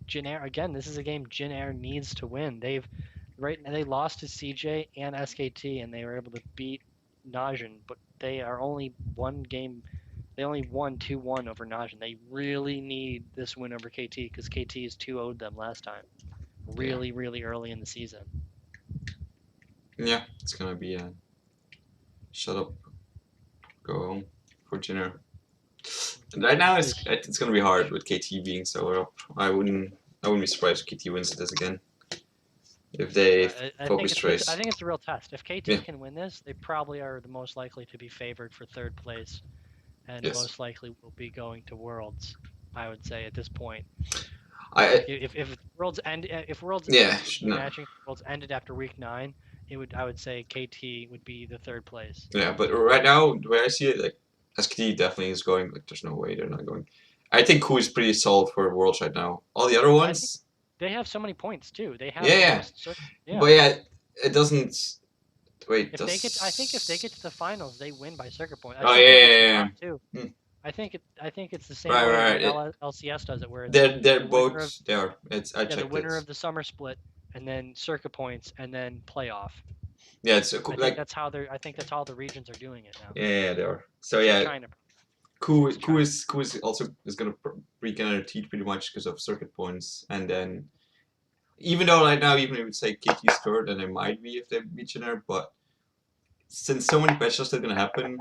Jin Air again. This is a game Jin Air needs to win. They lost to CJ and SKT, and they were able to beat Najin, but they are only one game. They only won 2-1 over Najin. They really need this win over KT because KT is 2-0'd them last time. Really, really early in the season. Yeah, it's gonna be a shut up, go home for dinner. And right now it's gonna be hard with KT being so up. I wouldn't be surprised if KT wins this again. If they focus race. I think it's a real test. If KT Yeah. can win this, they probably are the most likely to be favored for third place, and Yes. most likely will be going to Worlds. I would say at this point. If Worlds matching Worlds ended after week 9, I would say KT would be the third place. Yeah, but right now the way I see it, like SKT definitely is going. Like, there's no way they're not going. I think Ku is pretty solid for Worlds right now. All the other ones. They have so many points too. They have Yeah. But yeah, it doesn't. Wait. I think if they get to the finals, they win by circuit point. Oh yeah. Too. Hmm. I think it's the same Right. way LCS does it, where they're both there. the winner of the summer split, and then circuit points, and then playoff. Yeah, it's I think that's how the regions are doing it now. Yeah, they are. So yeah, China. Ku is also gonna break another teeth pretty much because of circuit points, and then even though right now even if we say KT's third, and they might be if they beat Jin Air, but since so many matches are gonna happen,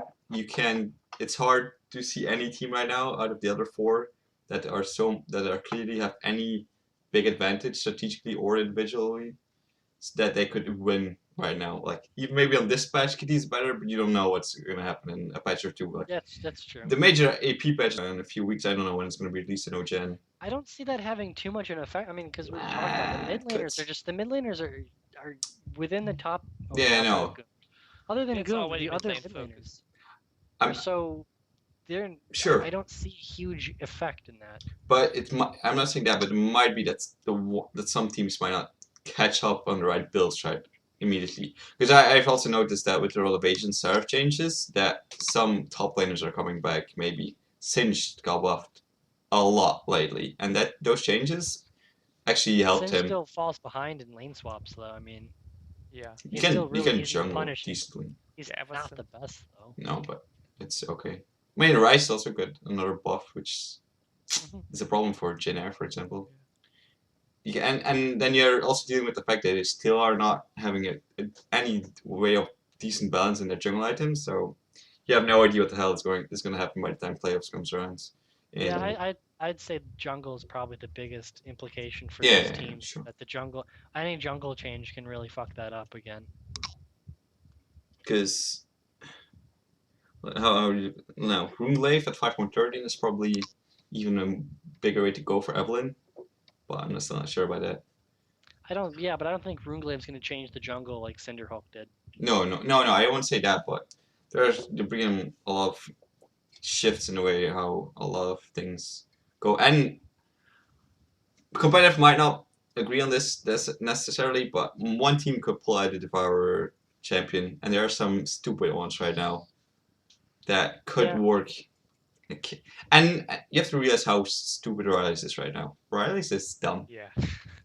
it's hard to see any team right now out of the other 4 that are clearly have any big advantage strategically or individually that they could win right now. Like even maybe on this patch, KT is better, but you don't know what's gonna happen in a patch or 2. Like, that's true. The major AP patch in a few weeks. I don't know when it's gonna be released in OGen. I don't see that having too much of an effect. I mean, because we talked about the mid laners the mid laners are within the top. Yeah, I know. Other than It's Goom, already the other mid mid lane laners I'm- are so they're Sure. I don't see huge effect in that. But I'm not saying that, but it might be that some teams might not catch up on the right builds right immediately. Because I've also noticed that with the role of Asian Seraph changes, that some top laners are coming back. Maybe Singed got buffed a lot lately, and that those changes actually helped Sin him. still falls behind in lane swaps, though. I mean, Yeah. You he's still can really easy to jungle punish. decently. He's Yeah, but not Sin- the best though. No, but it's okay. I mean, Rice is also good. Another buff, which is a problem for Jin Air, for example. And then you're also dealing with the fact that they still are not having any way of decent balance in their jungle items, so you have no idea what the hell is going to happen by the time playoffs comes around. Yeah, I'd say jungle is probably the biggest implication for Yeah, these teams. sure. That any jungle change can really fuck that up again. Because Runeglaive at 5.13 is probably even a bigger way to go for Evelyn, but I'm still not sure about that. But I don't think Runeglaive's going to change the jungle like Cinderhawk did. No, I won't say that, but they're bringing a lot of shifts in the way how a lot of things go. And competitive might not agree on this necessarily, but one team could pull out the Devourer champion, and there are some stupid ones right now that could work. And you have to realize how stupid Riley's is right now. Riley's is dumb. Yeah.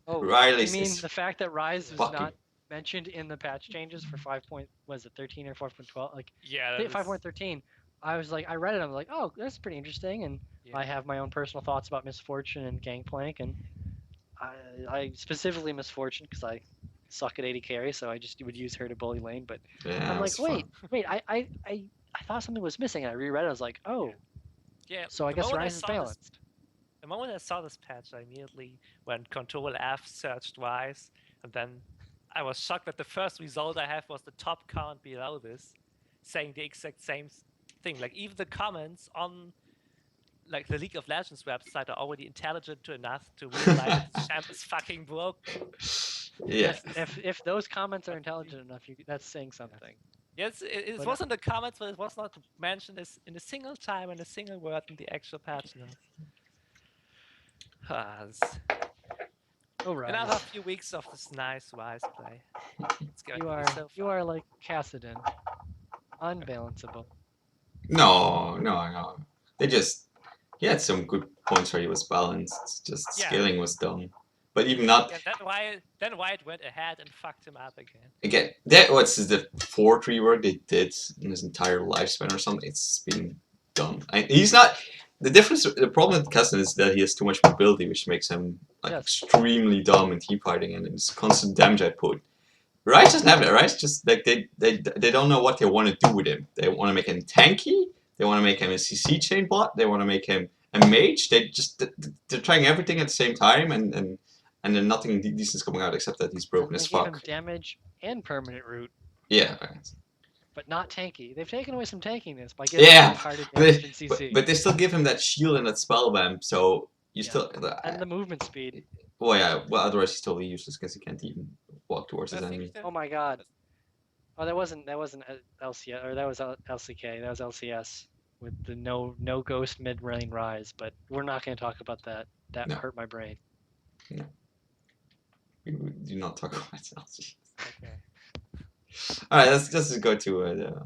Oh, Riley's you mean is the fact that Rise was fucking- not mentioned in the patch changes for 13 or 4.12? Like Yeah. I think 5.13. I was like, I read it. I'm like, oh, that's pretty interesting. And Yeah. I have my own personal thoughts about Misfortune and Gangplank, and I specifically Misfortune because I suck at 80 carry, so I just would use her to bully lane. But Yeah, I'm like, it's fun. wait, I thought something was missing. And I reread it. I was like, oh, Yeah. so I the guess moment Rise is saw this- balanced. The moment I saw this patch, I immediately went Control F, searched Rise, and then I was shocked that the first result I have was the top comment below this, saying the exact same thing. Like even the comments on like the League of Legends website are already intelligent enough to realize that the champ is fucking broke. Yeah. If those comments are intelligent enough, that's saying something. Yes, it But, was in the comments, but it was not mentioned in a single time in a single word in the actual patch notes. Oh, right. Another few weeks of this nice Wise play. It's going You to are be so you fun. are like Cassidon, unbalanceable. No. They just he had some good points where he was balanced. It's just Yeah. scaling was dumb. But even not Yeah, then Wyatt went ahead and fucked him up again. again. That what's the 4-3 work they did in his entire lifespan or something. It's been dumb. He's not. The difference, the problem with Keston is that he has too much mobility, which makes him like Yes. extremely dumb in team fighting and his constant damage output. Rice doesn't have that. Rice just like they don't know what they want to do with him. They want to make him tanky. They want to make him a CC chain bot. They want to make him a mage. They're trying everything at the same time, and then nothing decent is coming out except that he's broken They as gave him fuck. damage and permanent root, Yeah. but not tanky. They've taken away some tankiness by giving Yeah. him harder damage in CC. But they still give him that shield and that spell vamp, so you Yeah. still. And the movement speed. Well, yeah. Well, otherwise he's totally useless because he can't even walk towards his I think enemy. that- Oh my god. Oh, that wasn't LCS, or that was LCK. That was LCS with the no ghost mid lane rise. But we're not going to talk about that. That No. hurt my brain. We do not talk about LG. Okay. All right, let's just go to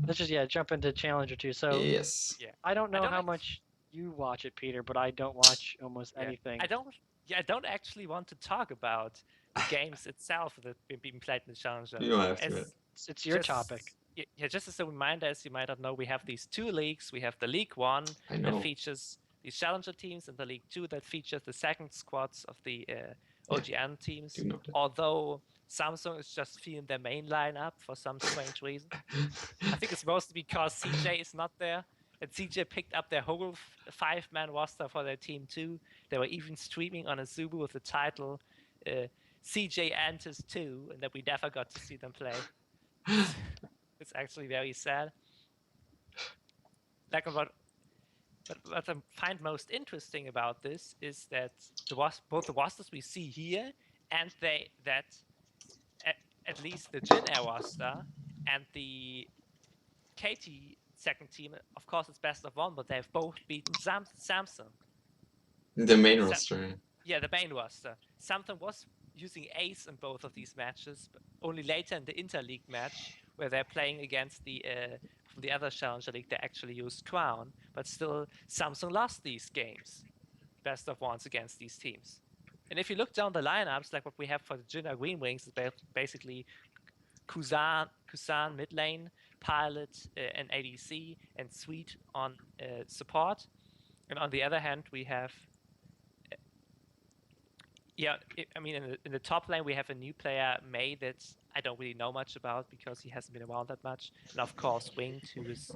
Let's just jump into Challenger 2. So yes. Yeah. I don't know don't how ex- much you watch it, Peter, but I don't watch almost Yeah. anything. I don't actually want to talk about the games itself that have been played in the challenger. You don't have to. As It's your just- topic. Yeah, just as a reminder, as you might not know, we have these two leagues. We have the League One I that know. features these challenger teams, and the League Two that features the second squads of the OGN teams. Do know that. Although Samsung is just feeling their main lineup for some strange reason. I think it's mostly because CJ is not there. And CJ picked up their whole 5-man roster for their team too. They were even streaming on a Zubu with the title CJ enters 2, and that we never got to see them play. It's actually very sad. Like what I find most interesting about this is that both the rosters we see here and at least the Jin Air roster and the KT second team, of course it's best of 1, but they've both beaten Samsung. The main roster. Yeah, the main roster. Samsung was using Ace in both of these matches, but only later in the Interleague match, where they're playing against from the other Challenger League, they actually used Crown, but still Samsung lost these games, best of 1s against these teams. And if you look down the lineups, like what we have for the Jin Air Green Wings, is basically Kusan mid lane, Pilot and ADC, and Sweet on support. And on the other hand, we have in the top lane, we have a new player, May, that I don't really know much about because he hasn't been around that much. And of course, Winged, who is